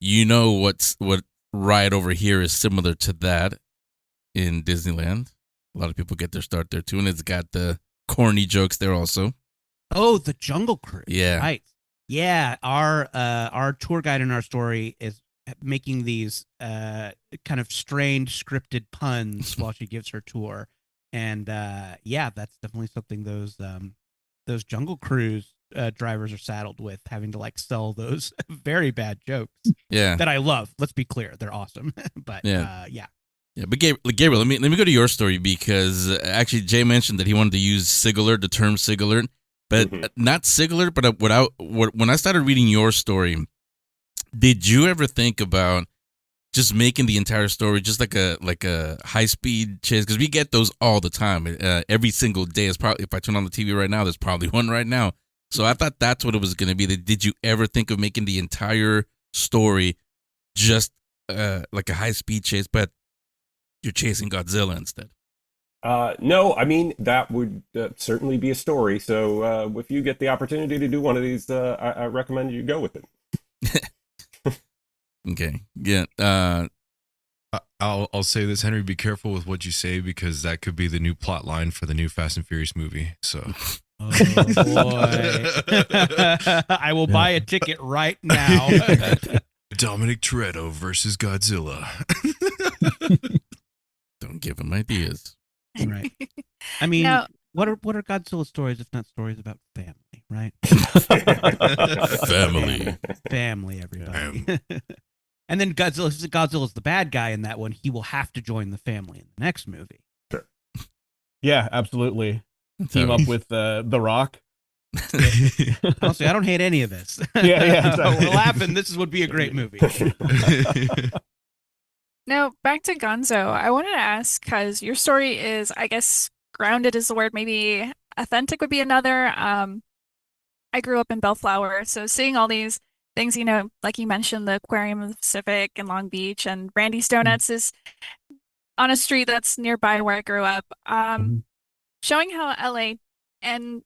What ride over here is similar to that in Disneyland. A lot of people get their start there too, and it's got the corny jokes there also. Oh, the Jungle Cruise. Yeah. Right. Yeah. Our tour guide in our story is making these kind of strange scripted puns while she gives her tour, and that's definitely something those Jungle Cruise drivers are saddled with, having to like sell those very bad jokes. Yeah, that I love. Let's be clear, they're awesome. But but Gabriel, let me go to your story, because actually Jay mentioned that he wanted to use the term Sigillard, but not Sigillard. But when I started reading your story, did you ever think about just making the entire story just like a high speed chase? Because we get those all the time. Every single day is probably, if I turn on the TV right now, there's probably one right now. So I thought that's what it was going to be. Did you ever think of making the entire story just like a high speed chase, but you're chasing Godzilla instead? No, I mean, that would certainly be a story. So if you get the opportunity to do one of these, I recommend you go with it. Okay. Yeah. I'll say this, Henry. Be careful with what you say, because that could be the new plot line for the new Fast and Furious movie. So. Oh boy! I will buy a ticket right now. Dominic Toretto versus Godzilla. Don't give him ideas. Right. I mean, what are Godzilla stories if not stories about family, right? Family, everybody. And then Godzilla's the bad guy in that one. He will have to join the family in the next movie. Sure. Yeah, absolutely. Team up with The Rock. Honestly, I don't hate any of this. Yeah, exactly. We're laughing. This would be a great movie. Now, back to Gonzo. I wanted to ask because your story is, I guess, grounded is the word, maybe authentic would be another. I grew up in Bellflower, so seeing all these things, like you mentioned, the Aquarium of the Pacific in Long Beach and Randy's Donuts is on a street that's nearby where I grew up. Showing how LA can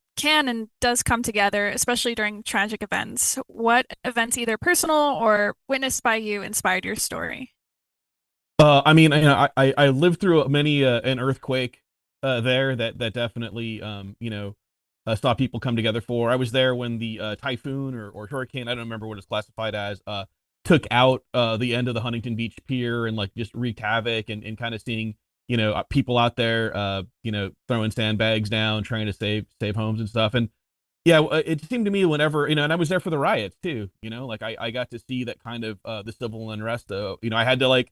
and does come together, especially during tragic events. What events, either personal or witnessed by you, inspired your story? I mean, I lived through many an earthquake there that definitely saw people come together for. I was there when the typhoon or hurricane, I don't remember what it's classified as, took out the end of the Huntington Beach Pier and like just wreaked havoc and kind of seeing people out there throwing sandbags down trying to save homes and stuff. And yeah, it seemed to me whenever and I was there for the riots too. Like I got to see that kind of the civil unrest. I had to like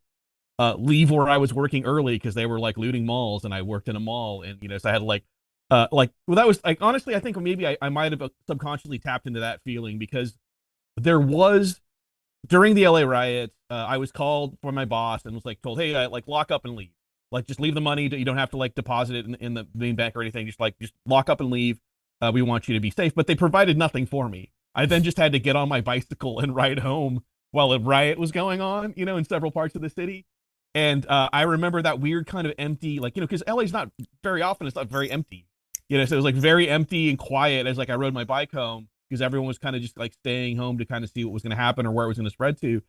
leave where I was working early because they were like looting malls, and I worked in a mall, and so I had to well, that was like, honestly, I think maybe I might have subconsciously tapped into that feeling because there was during the LA riots, I was called for my boss and was like told, hey, like lock up and leave, like just leave the money. You don't have to like deposit it in the main bank or anything. Just lock up and leave. We want you to be safe. But they provided nothing for me. I then just had to get on my bicycle and ride home while a riot was going on, in several parts of the city. And I remember that weird kind of empty, because LA's not very often, it's not very empty. So it was like very empty and quiet as like I rode my bike home because everyone was kind of just like staying home to kind of see what was going to happen or where it was going to spread to.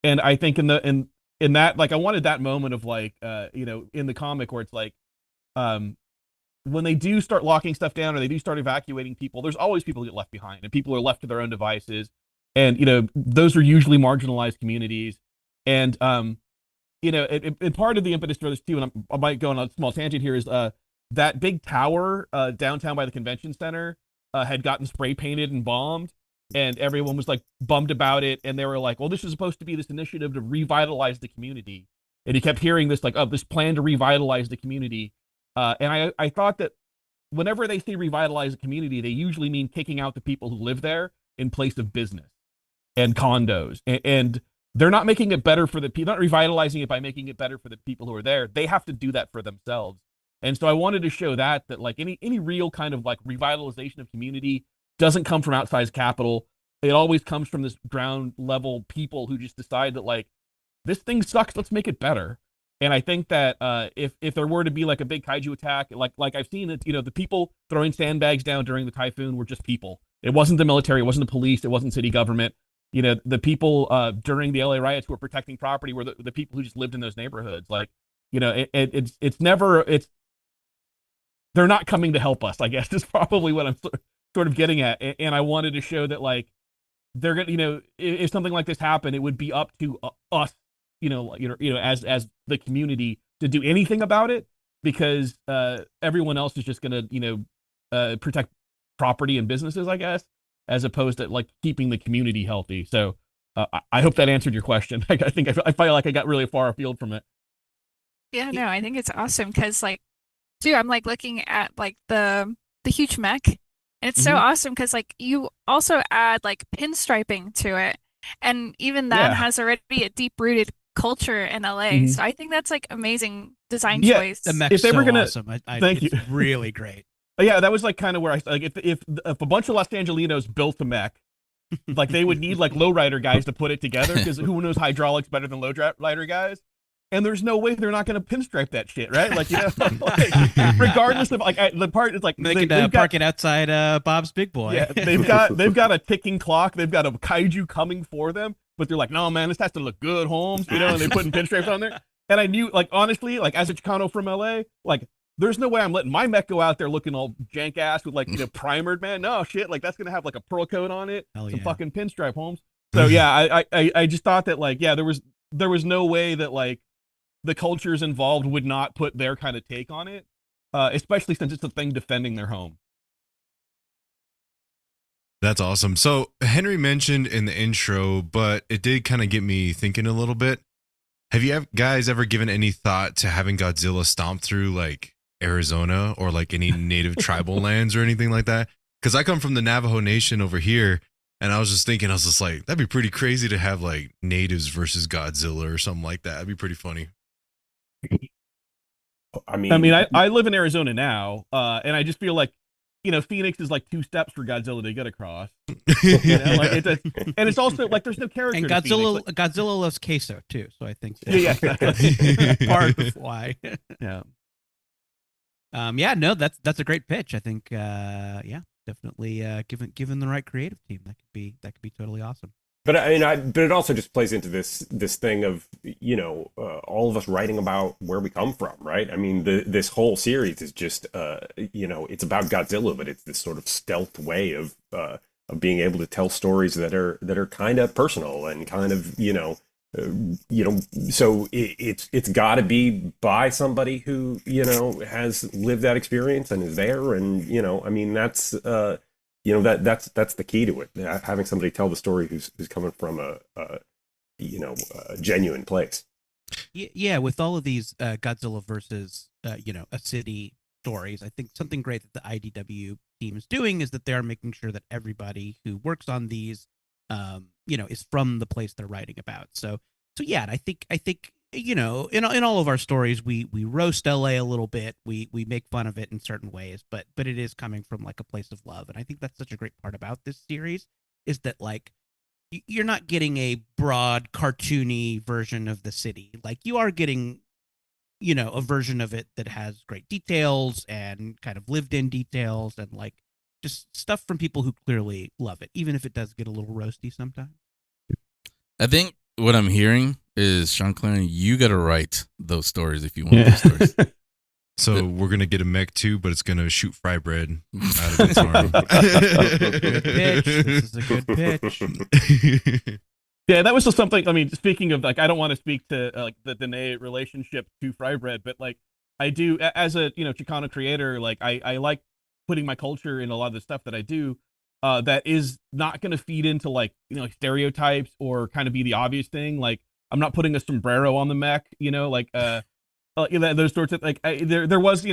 And I think in that, like, I wanted that moment of like, in the comic where it's like, when they do start locking stuff down or they do start evacuating people, there's always people who get left behind and people are left to their own devices. And, those are usually marginalized communities. And, and part of the impetus for this too, and I might go on a small tangent here, is that big tower downtown by the convention center had gotten spray painted and bombed, and everyone was like bummed about it. And they were like, well, this is supposed to be this initiative to revitalize the community. And you kept hearing this like, oh, this plan to revitalize the community. And I thought that whenever they say revitalize the community, they usually mean kicking out the people who live there in place of business and condos. And they're not making it better for the people, not revitalizing it by making it better for the people who are there. They have to do that for themselves. And so I wanted to show that like any real kind of like revitalization of community doesn't come from outside capital. It always comes from this ground level people who just decide that like, this thing sucks, let's make it better. And I think that if there were to be like a big kaiju attack, like I've seen it, the people throwing sandbags down during the typhoon were just people. It wasn't the military, it wasn't the police, it wasn't city government. The people during the LA riots who were protecting property were the people who just lived in those neighborhoods. Like, they're not coming to help us, I guess, is probably what I'm sort of getting at. And I wanted to show that like, they're going to, if something like this happened, it would be up to us, as the community to do anything about it, because everyone else is just going to, protect property and businesses, I guess, as opposed to like keeping the community healthy. So I hope that answered your question. I feel like I got really far afield from it. Yeah, no, I think it's awesome because like, too, I'm like looking at like the huge mech, and it's so awesome because like you also add like pinstriping to it, and even that has already a deep-rooted culture in LA. So I think that's like amazing design choice. The mech's so awesome. Thank you. It's really great. Yeah, that was like kind of where I like if a bunch of Los Angelinos built a mech, like they would need like lowrider guys to put it together because who knows hydraulics better than lowrider guys. And there's no way they're not going to pinstripe that shit, right? Like, like, regardless of like the part is like they could park it outside Bob's Big Boy. Yeah, they've got a ticking clock. They've got a kaiju coming for them, but they're like, no, man, this has to look good, Holmes. And they putting pinstripes on there. And I knew, like, honestly, like as a Chicano from LA, like there's no way I'm letting my mech go out there looking all jank ass with like primered, man. No shit, like that's gonna have like a pearl coat on it, some fucking pinstripe, Holmes. So yeah, I just thought that like there was no way that like the cultures involved would not put their kind of take on it, especially since it's a thing defending their home. That's awesome. So Henry mentioned in the intro, but it did kind of get me thinking a little bit. Have you guys ever given any thought to having Godzilla stomp through like Arizona or like any native tribal lands or anything like that? because I come from the Navajo Nation over here, and I was just thinking, I was just like, that'd be pretty crazy to have like natives versus Godzilla or something like that. That'd be pretty funny. I live in Arizona now, and I just feel like, Phoenix is like 2 steps for Godzilla to get across. And it's also like there's no character. And to Phoenix. Godzilla loves queso too, so I think exactly. part of why. Yeah. No, that's a great pitch. I think, definitely. Given the right creative team, that could be totally awesome. But but it also just plays into this thing of all of us writing about where we come from, right? I mean, this whole series is just it's about Godzilla, but it's this sort of stealth way of being able to tell stories that are kind of personal and kind of so it's got to be by somebody who has lived that experience and is there, and I mean that's that's the key to it. Having somebody tell the story who's coming from a genuine place. Yeah, with all of these Godzilla versus a city stories, I think something great that the IDW team is doing is that they are making sure that everybody who works on these is from the place they're writing about. So yeah, and I think in all of our stories we roast LA a little bit, we make fun of it in certain ways, but it is coming from like a place of love, and I think that's such a great part about this series is that like you're not getting a broad cartoony version of the city. Like you are getting a version of it that has great details and kind of lived in details and like just stuff from people who clearly love it, even if it does get a little roasty sometimes. I think what I'm hearing is, Shanclen, you got to write those stories if you want those stories. So we're going to get a mech too, but it's going to shoot fry bread out of its arm. Good pitch. This is a good pitch. Yeah, that was just something. I mean, speaking of like, I don't want to speak to like the Danae relationship to fry bread, but like I do as a Chicano creator, like I like putting my culture in a lot of the stuff that I do. That is not going to feed into like stereotypes or kind of be the obvious thing. Like I'm not putting a sombrero on the mech, those sorts of like there was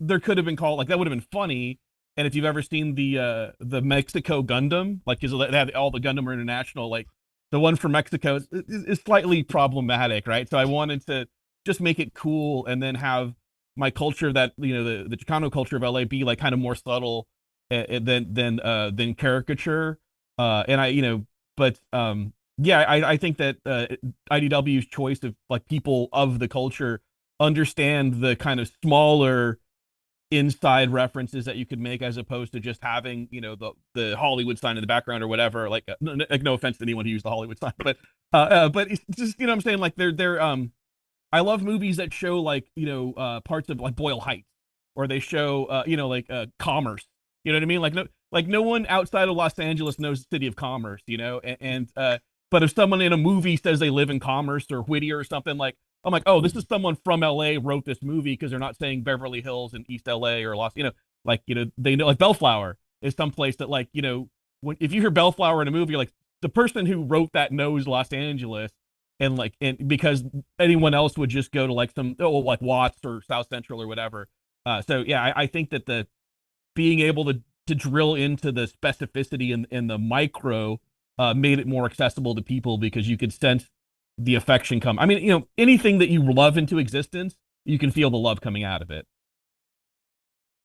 there could have been called like that would have been funny. And if you've ever seen the Mexico Gundam, like they have all the Gundam are international, like the one from Mexico is slightly problematic, right? So I wanted to just make it cool and then have my culture that the Chicano culture of LA be like kind of more subtle than caricature, and I think that IDW's choice of like people of the culture understand the kind of smaller inside references that you could make as opposed to just having the Hollywood sign in the background or whatever. Like no offense to anyone who used the Hollywood sign, but it's just what I'm saying, like they're I love movies that show like parts of like Boyle Heights, or they show Commerce. You know what I mean? Like no one outside of Los Angeles knows the city of Commerce, but if someone in a movie says they live in Commerce or Whittier or something, like I'm like, oh, this is someone from LA wrote this movie, because they're not saying Beverly Hills and East LA or they know, like Bellflower is someplace that like, if you hear Bellflower in a movie, you're like, the person who wrote that knows Los Angeles, and because anyone else would just go to like like Watts or South Central or whatever. So yeah, I think that being able to drill into the specificity in the micro made it more accessible to people, because you could sense the affection come. I mean, anything that you love into existence, you can feel the love coming out of it.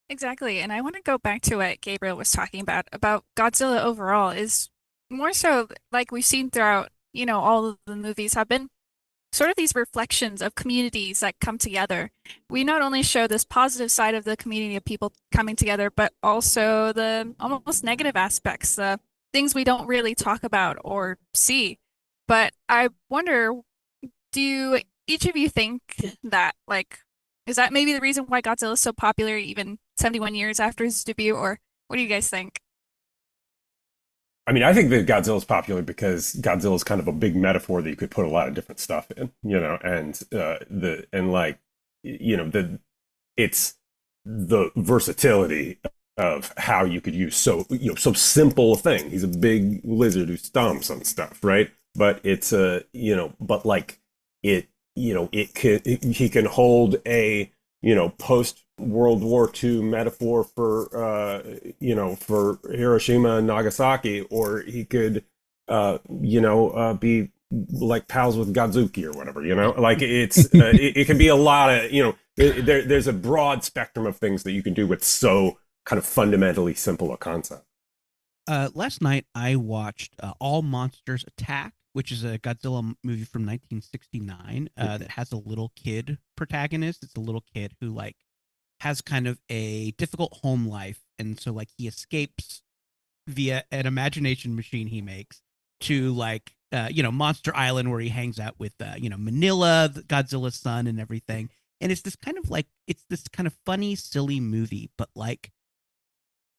Exactly. And I want to go back to what Gabriel was talking about Godzilla overall, is more so like we've seen throughout, all of the movies have been sort of these reflections of communities that come together. We not only show this positive side of the community of people coming together, but also the almost negative aspects, the things we don't really talk about or see. But I wonder, do each of you think that, like, is that maybe the reason why Godzilla is so popular even 71 years after his debut, or what do you guys think? I mean, I think that Godzilla is popular because Godzilla is kind of a big metaphor that you could put a lot of different stuff in, it's the versatility of how you could use so simple a thing. He's a big lizard who stomps on stuff, right? But it's he can hold a post World War II metaphor for for Hiroshima and Nagasaki, or he could be like pals with Godzuki or whatever. Like it can be a lot of there's a broad spectrum of things that you can do with so kind of fundamentally simple a concept. Last night I watched All Monsters Attack, which is a Godzilla movie from 1969 that has a little kid protagonist. It's a little kid who like has kind of a difficult home life, and so like he escapes via an imagination machine he makes to like Monster Island, where he hangs out with Manila, Godzilla's son, and everything. And it's this kind of funny, silly movie, but like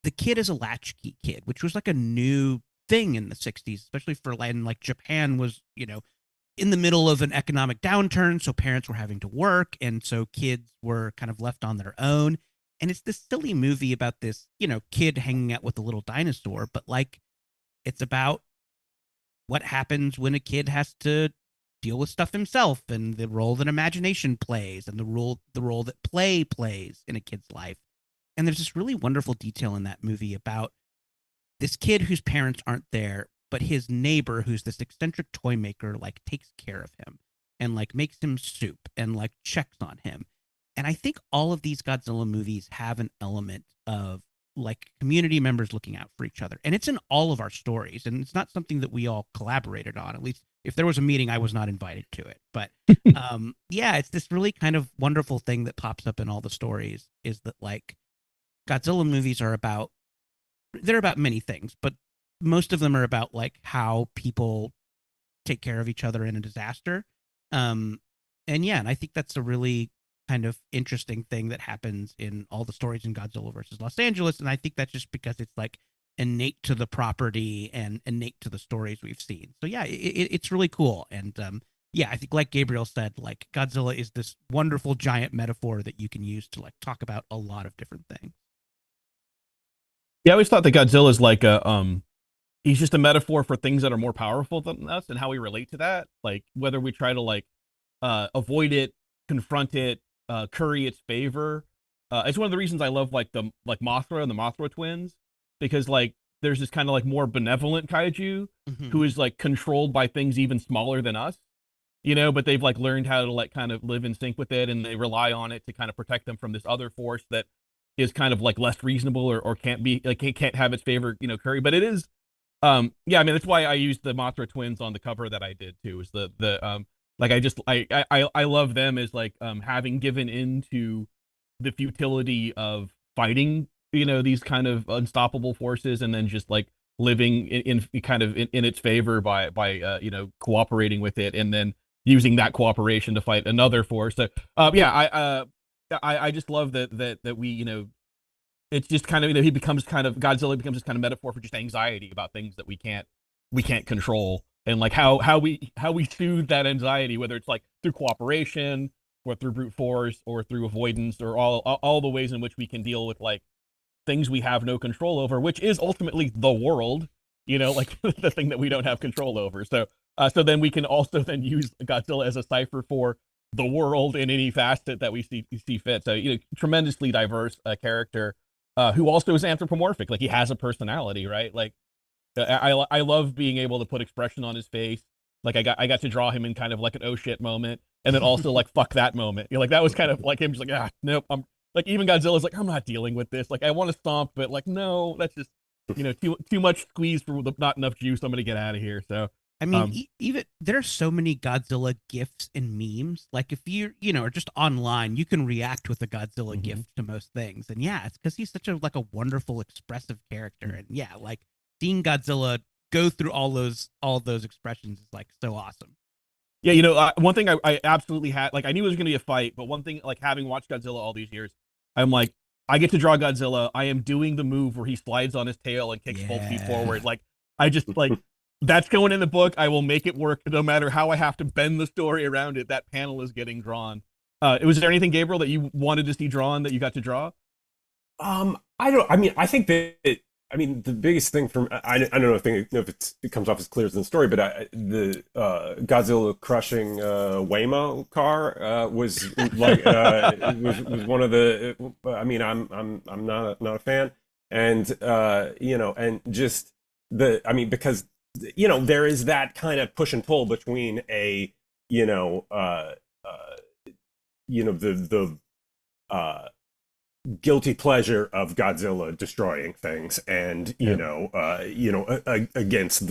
the kid is a latchkey kid, which was like a new thing in the 60s, especially for like Japan was, in the middle of an economic downturn. So parents were having to work. And so kids were kind of left on their own. And it's this silly movie about this, kid hanging out with a little dinosaur, but like it's about what happens when a kid has to deal with stuff himself, and the role that imagination plays, and the role that play plays in a kid's life. And there's this really wonderful detail in that movie about this kid whose parents aren't there, but his neighbor, who's this eccentric toy maker, like takes care of him and like makes him soup and like checks on him. And I think all of these Godzilla movies have an element of like community members looking out for each other. And it's in all of our stories. And it's not something that we all collaborated on. At least if there was a meeting, I was not invited to it. But it's this really kind of wonderful thing that pops up in all the stories, is that like Godzilla movies are about many things, but most of them are about like how people take care of each other in a disaster. And I think that's a really kind of interesting thing that happens in all the stories in Godzilla versus Los Angeles. And I think that's just because it's like innate to the property and innate to the stories we've seen. So yeah, it's really cool. And I think like Gabriel said, like Godzilla is this wonderful giant metaphor that you can use to like talk about a lot of different things. Yeah, I always thought that Godzilla is like he's just a metaphor for things that are more powerful than us and how we relate to that. Like whether we try to like avoid it, confront it, curry its favor. It's one of the reasons I love like Mothra and the Mothra twins, because like there's this kind of like more benevolent kaiju who is like controlled by things even smaller than us, but they've like learned how to like kind of live in sync with it, and they rely on it to kind of protect them from this other force that is kind of like less reasonable or can't be like it can't have its favor curry. But it is that's why I used the Mothra twins on the cover that I did too, is the like I love them as like having given into the futility of fighting these kind of unstoppable forces, and then just like living in its favor by cooperating with it, and then using that cooperation to fight another force. So I just love that we it's just kind of Godzilla becomes this kind of metaphor for just anxiety about things that we can't control, and like how we soothe that anxiety, whether it's like through cooperation or through brute force or through avoidance, or all the ways in which we can deal with like things we have no control over, which is ultimately the world, like the thing that we don't have control over. So then we can also then use Godzilla as a cipher for the world in any facet that we see fit. So tremendously diverse character who also is anthropomorphic. Like he has a personality, right? Like I love being able to put expression on his face. Like I got to draw him in kind of like an oh shit moment, and then also like fuck that moment. Like that was kind of like him just like nope. I'm like, even Godzilla's like, I'm not dealing with this. Like I want to stomp, but like no, that's just too much squeeze for not enough juice. I'm gonna get out of here. So I mean, even there are so many Godzilla gifs and memes. Like if you are just online, you can react with a Godzilla gif to most things. And yeah, it's because he's such a wonderful, expressive character. And yeah, like seeing Godzilla go through all those expressions is like so awesome. Yeah, one thing I absolutely had, like I knew it was gonna be a fight, but one thing, like having watched Godzilla all these years, I'm like, I get to draw Godzilla. I am doing the move where he slides on his tail and kicks both feet forward. Like I just like. That's going in the book. I will make it work no matter how I have to bend the story around it. That panel is getting drawn. Was there anything, Gabriel, that you wanted to see drawn that you got to draw? I think that I mean, the biggest thing from I don't know if it comes off as clear as in the story, but the Godzilla crushing Waymo car was like was one of the. I mean, I'm not a fan, and and just I mean, because there is that kind of push and pull between a the guilty pleasure of Godzilla destroying things, and against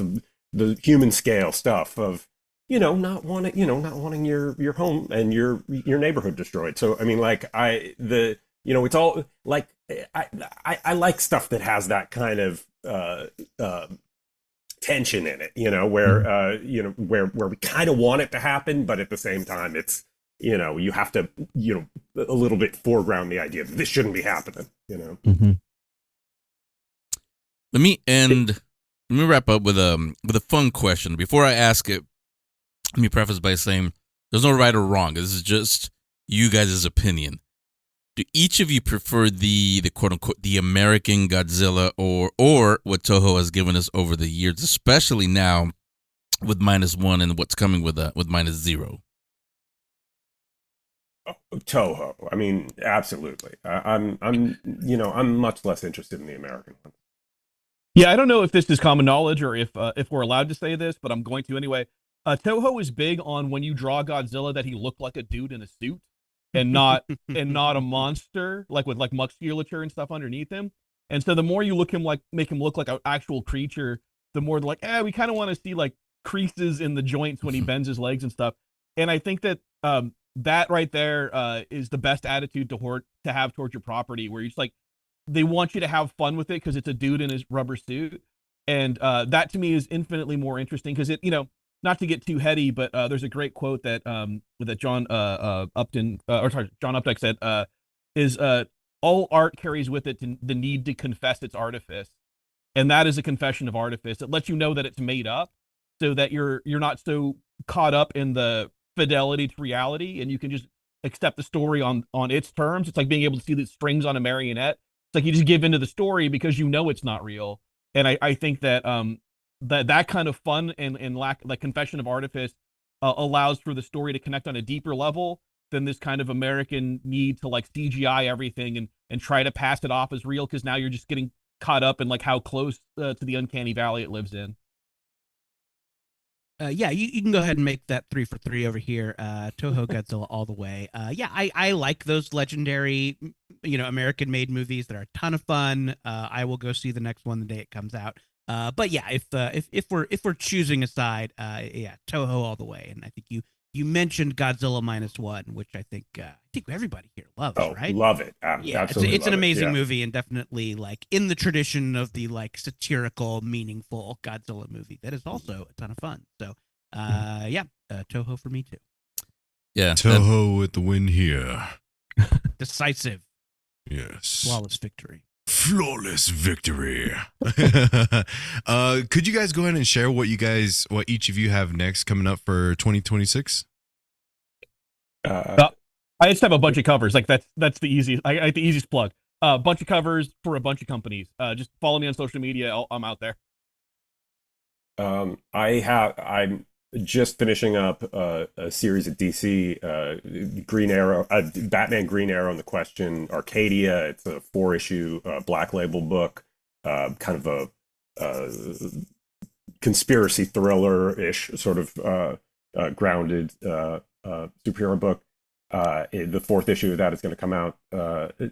the human scale stuff of not wanting your home and your neighborhood destroyed. So I mean, like it's all like I like stuff that has that kind of tension in it, where where we kind of want it to happen, but at the same time it's you have to a little bit foreground the idea that this shouldn't be happening. Let me wrap up with a fun question. Before I ask it, let me preface by saying there's no right or wrong. This is just you guys' opinion. Do each of you prefer the quote unquote the American Godzilla or what Toho has given us over the years, especially now with -1 and what's coming with -0? Toho. I mean, absolutely. I'm much less interested in the American one. Yeah, I don't know if this is common knowledge or if we're allowed to say this, but I'm going to anyway. Toho is big on when you draw Godzilla that he looked like a dude in a suit and not a monster, like with like musculature and stuff underneath him. And so the more you make him look like an actual creature, the more they're like, we kind of want to see like creases in the joints when he bends his legs and stuff. And I think that that right there is the best attitude to have towards your property, where you're just like, they want you to have fun with it because it's a dude in his rubber suit. And that to me is infinitely more interesting because it, not to get too heady, but there's a great quote that John Updike said is all art carries with it the need to confess its artifice. And that is a confession of artifice. It lets you know that it's made up so that you're not so caught up in the fidelity to reality, and you can just accept the story on its terms. It's like being able to see the strings on a marionette. It's like you just give into the story because it's not real. And I think that that kind of fun and lack, like confession of artifice, allows for the story to connect on a deeper level than this kind of American need to like CGI everything and try to pass it off as real, because now you're just getting caught up in like how close to the uncanny valley it lives in. Yeah, you can go ahead and make that 3 for 3 over here. Toho Godzilla all the way. Yeah, I like those legendary, American-made movies that are a ton of fun. I will go see the next one the day it comes out. But yeah, if we're choosing a side, yeah, Toho all the way. And I think you mentioned Godzilla -1, which I think everybody here loves, right? Love it. Yeah, absolutely, it's an amazing yeah. movie, and definitely like in the tradition of the like satirical, meaningful Godzilla movie that is also a ton of fun. So, yeah, Toho for me too. Yeah, Toho with the win here. Decisive. Yes. Flawless victory. Flawless victory. Could you guys go ahead and share what each of you have next coming up for 2026? I just have a bunch of covers. Like that's the easiest. I the easiest plug. A bunch of covers for a bunch of companies. Just follow me on social media. I'm out there. I'm just finishing up a series at DC, Green Arrow, Batman Green Arrow and the Question, Arcadia. It's a 4-issue Black Label book, kind of a conspiracy thriller-ish sort of grounded superhero book. The 4th issue of that is going to come out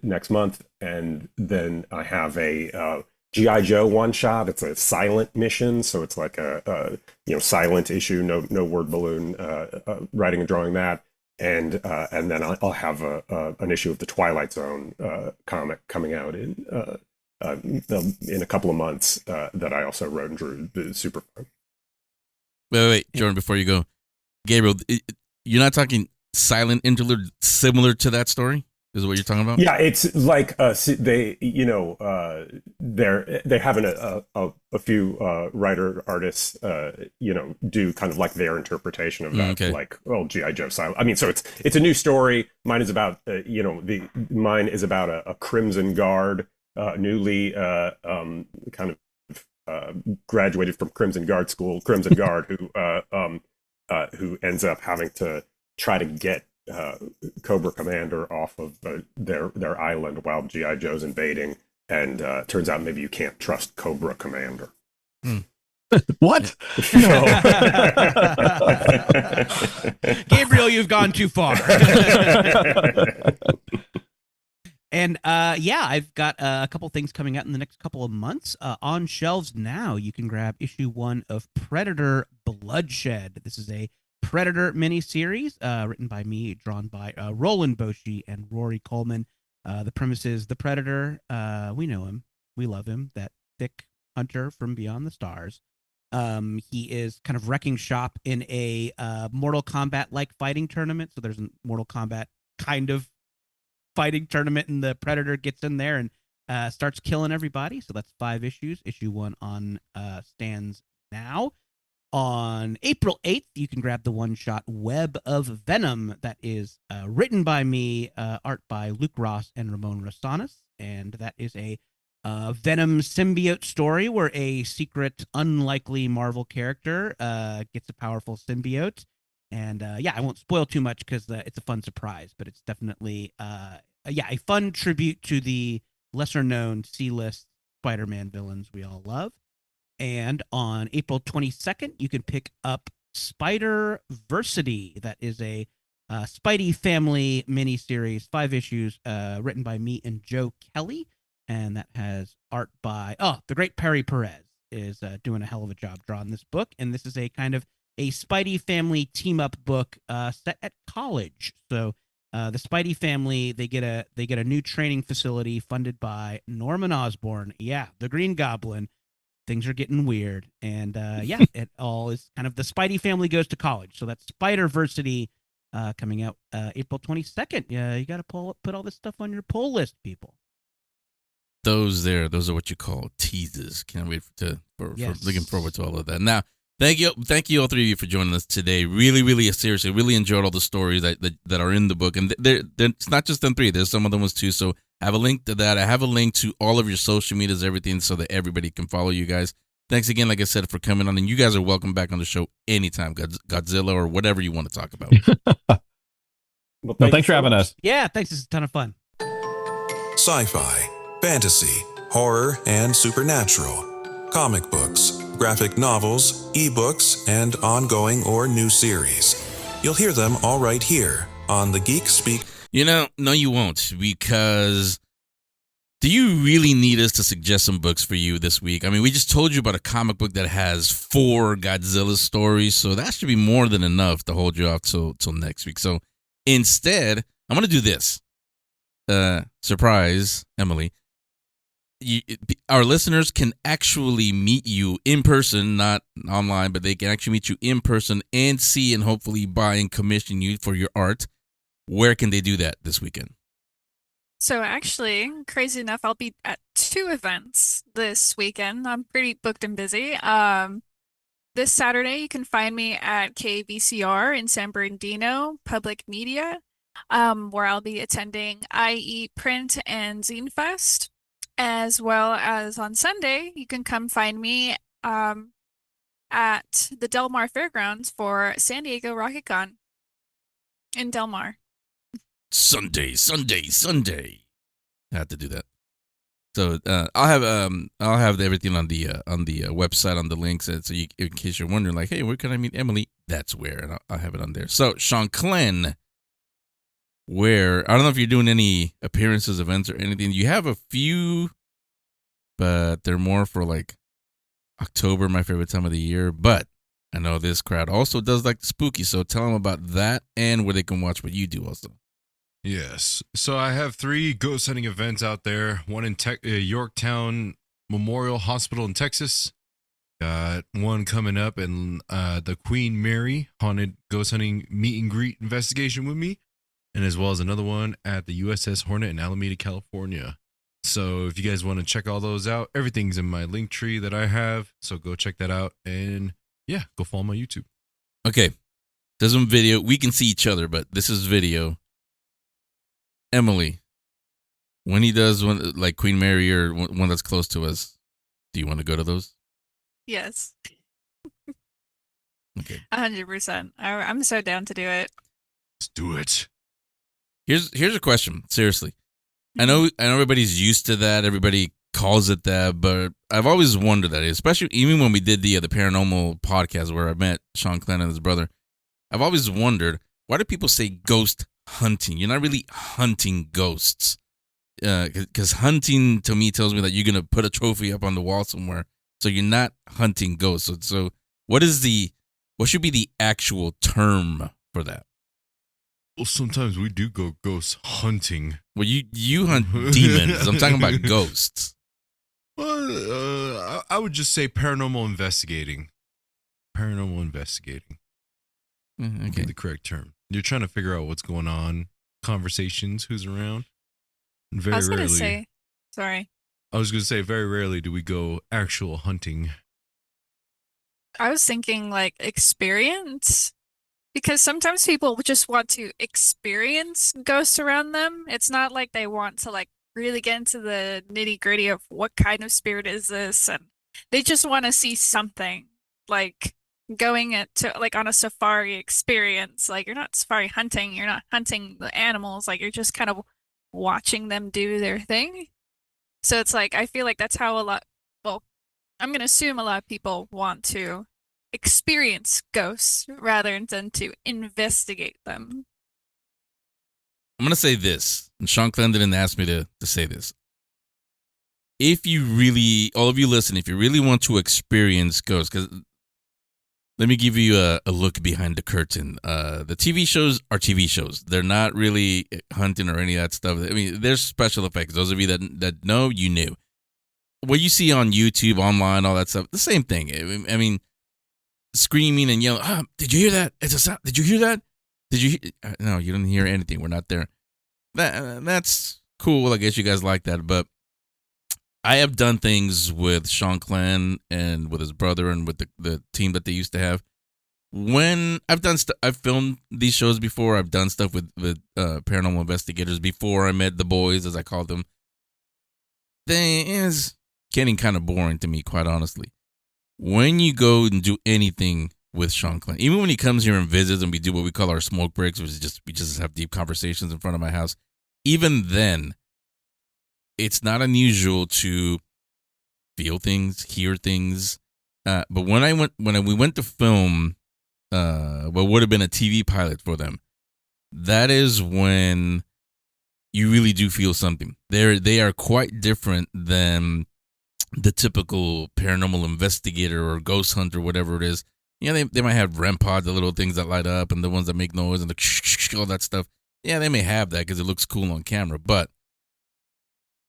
next month, and then I have a G.I. Joe one-shot. It's a silent mission, so it's like a silent issue, no word balloon, writing and drawing that, and then I'll have an issue of the Twilight Zone comic coming out in a couple of months that I also wrote and drew. It's super fun. Wait, Jordan, before you go, Gabriel, you're not talking silent interlude similar to that story? Is what you're talking about? Yeah, it's like they they're having a few writer artists do kind of like their interpretation of that, okay. like G.I. Joe silent. I mean, so it's a new story. Mine is about mine is about a Crimson Guard newly kind of graduated from Crimson Guard school, Crimson Guard, who ends up having to try to get Cobra Commander off of their island while G.I. Joe's invading, and turns out maybe you can't trust Cobra Commander. What? No. Gabriel, you've gone too far. And I've got a couple things coming out in the next couple of months. On shelves now, you can grab issue 1 of Predator Bloodshed. This is a Predator miniseries written by me, drawn by Roland Boshi and Rory Coleman. The premise is the Predator. We know him. We love him. That thick hunter from beyond the stars. He is kind of wrecking shop in a Mortal Kombat-like fighting tournament. So there's a Mortal Kombat kind of fighting tournament, and the Predator gets in there and starts killing everybody. So that's 5 issues. Issue 1 on stands now. On April 8th, you can grab the one-shot Web of Venom that is written by me, art by Luke Ross and Ramon Rosanas, and that is a Venom symbiote story where a secret, unlikely Marvel character gets a powerful symbiote. And I won't spoil too much because it's a fun surprise, but it's definitely a fun tribute to the lesser-known C-list Spider-Man villains we all love. And on April 22nd, you can pick up Spider-Versity. That is a Spidey family miniseries, 5 issues, written by me and Joe Kelly. And that has art by, the great Perry Perez is doing a hell of a job drawing this book. And this is a kind of a Spidey family team-up book set at college. So the Spidey family, they get a new training facility funded by Norman Osborn. Yeah, the Green Goblin. Things are getting weird. And it all is kind of the Spidey family goes to college. So that's Spider-Versity coming out April 22nd. Yeah, you got to put all this stuff on your pull list, people. Those are what you call teases. Can't wait for looking forward to all of that. Now, thank you all 3 of you for joining us today. Really, really seriously, really enjoyed all the stories that are in the book, and it's not just them 3. There's some other ones too. So I have a link to that. I have a link to all of your social medias, everything, so that everybody can follow you guys. Thanks again, like I said, for coming on, and you guys are welcome back on the show anytime. Godzilla or whatever you want to talk about. Thanks for having us. Yeah, thanks. It's a ton of fun. Sci-fi, fantasy, horror, and supernatural, comic books, graphic novels, ebooks, and ongoing or new series. You'll hear them all right here on the Geek Speak. No, you won't, because do you really need us to suggest some books for you this week? I mean, we just told you about a comic book that has 4 Godzilla stories, so that should be more than enough to hold you off till next week. So instead, I'm going to do this. Surprise, Emily. Our listeners can actually meet you in person, not online, but they can actually meet you in person and see and hopefully buy and commission you for your art. Where can they do that this weekend? So actually, crazy enough, I'll be at 2 events this weekend. I'm pretty booked and busy. This Saturday, you can find me at KVCR in San Bernardino Public Media, where I'll be attending IE Print and Zine Fest. As well as on Sunday, you can come find me at the Del Mar Fairgrounds for San Diego Rocket Con in Del Mar. Sunday. I have to do that. So I'll have everything on the website, on the links, so you, in case you're wondering, like, hey, where can I meet Emily? That's where, and I'll have it on there. So Shanclen, where, I don't know if you're doing any appearances, events, or anything. You have a few, but they're more for like October, my favorite time of the year. But I know this crowd also does like the spooky, so tell them about that and where they can watch what you do also. Yes. So I have 3 ghost hunting events out there. One in Yorktown Memorial Hospital in Texas. Got one coming up in the Queen Mary Haunted Ghost Hunting Meet and Greet Investigation with me. And as well as another one at the USS Hornet in Alameda, California. So if you guys want to check all those out, everything's in my link tree that I have. So go check that out. And yeah, go follow my YouTube. Okay. There's some video. We can see each other, but this is video. Emily, When he does one like Queen Mary or one that's close to us, do you want to go to those? Yes. Okay. 100%. I'm so down to do it. Let's do it. Here's a question. Seriously. I know everybody's used to that. Everybody calls it that, but I've always wondered that, especially even when we did the paranormal podcast where I met Shanclen and his brother. I've always wondered, why do people say ghost hunting? You're not really hunting ghosts. Because hunting to me tells me that you're going to put a trophy up on the wall somewhere. So you're not hunting ghosts. So what should be the actual term for that? Well, sometimes we do go ghost hunting. Well, you hunt demons. I'm talking about ghosts. Well, I would just say paranormal investigating. Paranormal investigating. Okay. Would be the correct term. You're trying to figure out what's going on, conversations, who's around. And very I was going to rarely, say, sorry. I was going to say, very rarely do we go actual hunting. I was thinking like experience, because sometimes people just want to experience ghosts around them. It's not like they want to like really get into the nitty gritty of what kind of spirit is this, and they just want to see something, like going to like on a safari experience. Like you're not safari hunting, you're not hunting the animals, like you're just kind of watching them do their thing. So it's like I feel like that's how I'm going to assume a lot of people want to experience ghosts rather than to investigate them. I'm going to say this, and Shanclen didn't ask me to say this. If you really, all of you listen, if you really want to experience ghosts, because let me give you a look behind the curtain. The TV shows are TV shows. They're not really hunting or any of that stuff. I mean, there's special effects. Those of you that know, you knew. What you see on YouTube, online, all that stuff, the same thing. I mean, screaming and yelling, did you hear that? It's a sound. Did you hear that? No, you didn't hear anything. We're not there. That's cool. I guess you guys like that. But I have done things with Shanclen and with his brother and with the team that they used to have. When I've filmed these shows before. I've done stuff with paranormal investigators before I met the boys, as I called them. It's getting kind of boring to me, quite honestly. When you go and do anything with Shanclen, even when he comes here and visits and we do what we call our smoke breaks, which is we just have deep conversations in front of my house, even then, it's not unusual to feel things, hear things. But when we went to film what would have been a TV pilot for them, that is when you really do feel something. They are quite different than the typical paranormal investigator or ghost hunter, whatever it is. Yeah, they might have REM pods, the little things that light up and the ones that make noise and all that stuff. Yeah, they may have that because it looks cool on camera. But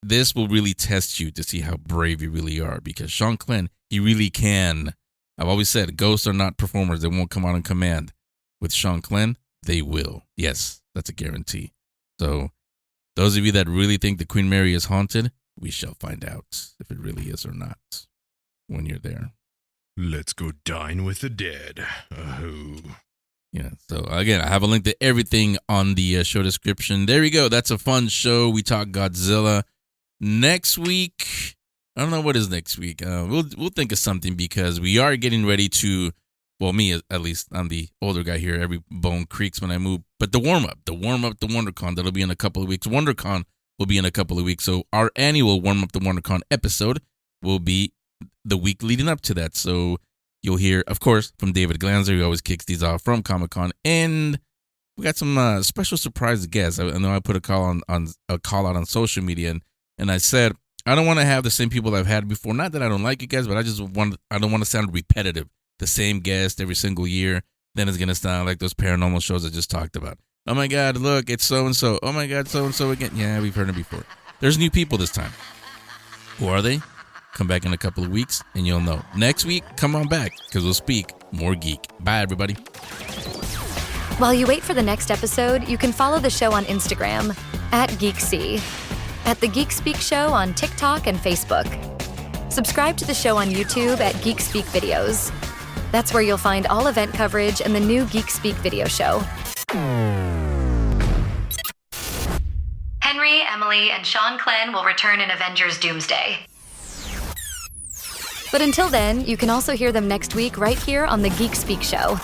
this will really test you to see how brave you really are, because Shanclen, he really can. I've always said, ghosts are not performers. They won't come out on command. With Shanclen, they will. Yes, that's a guarantee. So those of you that really think the Queen Mary is haunted, we shall find out if it really is or not when you're there. Let's go dine with the dead. Yeah, so again, I have a link to everything on the show description. There you go. That's a fun show. We talk Godzilla. Next week, I don't know what is next week. We'll think of something, because we are getting ready to, well, me at least, I'm the older guy here. Every bone creaks when I move. But the warm-up to WonderCon, that'll be in a couple of weeks. WonderCon will be in a couple of weeks. So our annual warm-up to WonderCon episode will be the week leading up to that. So you'll hear, of course, from David Glanzer, who always kicks these off from Comic-Con. And we got some special surprise guests. I know I put a call out on social media, and I said, I don't want to have the same people that I've had before. Not that I don't like you guys, but I don't want to sound repetitive. The same guest every single year. Then it's going to sound like those paranormal shows I just talked about. Oh my God, look, it's so-and-so. Oh my God, so-and-so again. Yeah, we've heard it before. There's new people this time. Who are they? Come back in a couple of weeks and you'll know. Next week, come on back, because we'll speak more geek. Bye, everybody. While you wait for the next episode, you can follow the show on Instagram @GeekC, at The Geek Speak Show on TikTok and Facebook. Subscribe to the show on YouTube at Geek Speak Videos. That's where you'll find all event coverage and the new Geek Speak video show. Henry, Emily, family, and Shanclen will return in Avengers Doomsday. But until then, you can also hear them next week right here on the Geek Speak Show.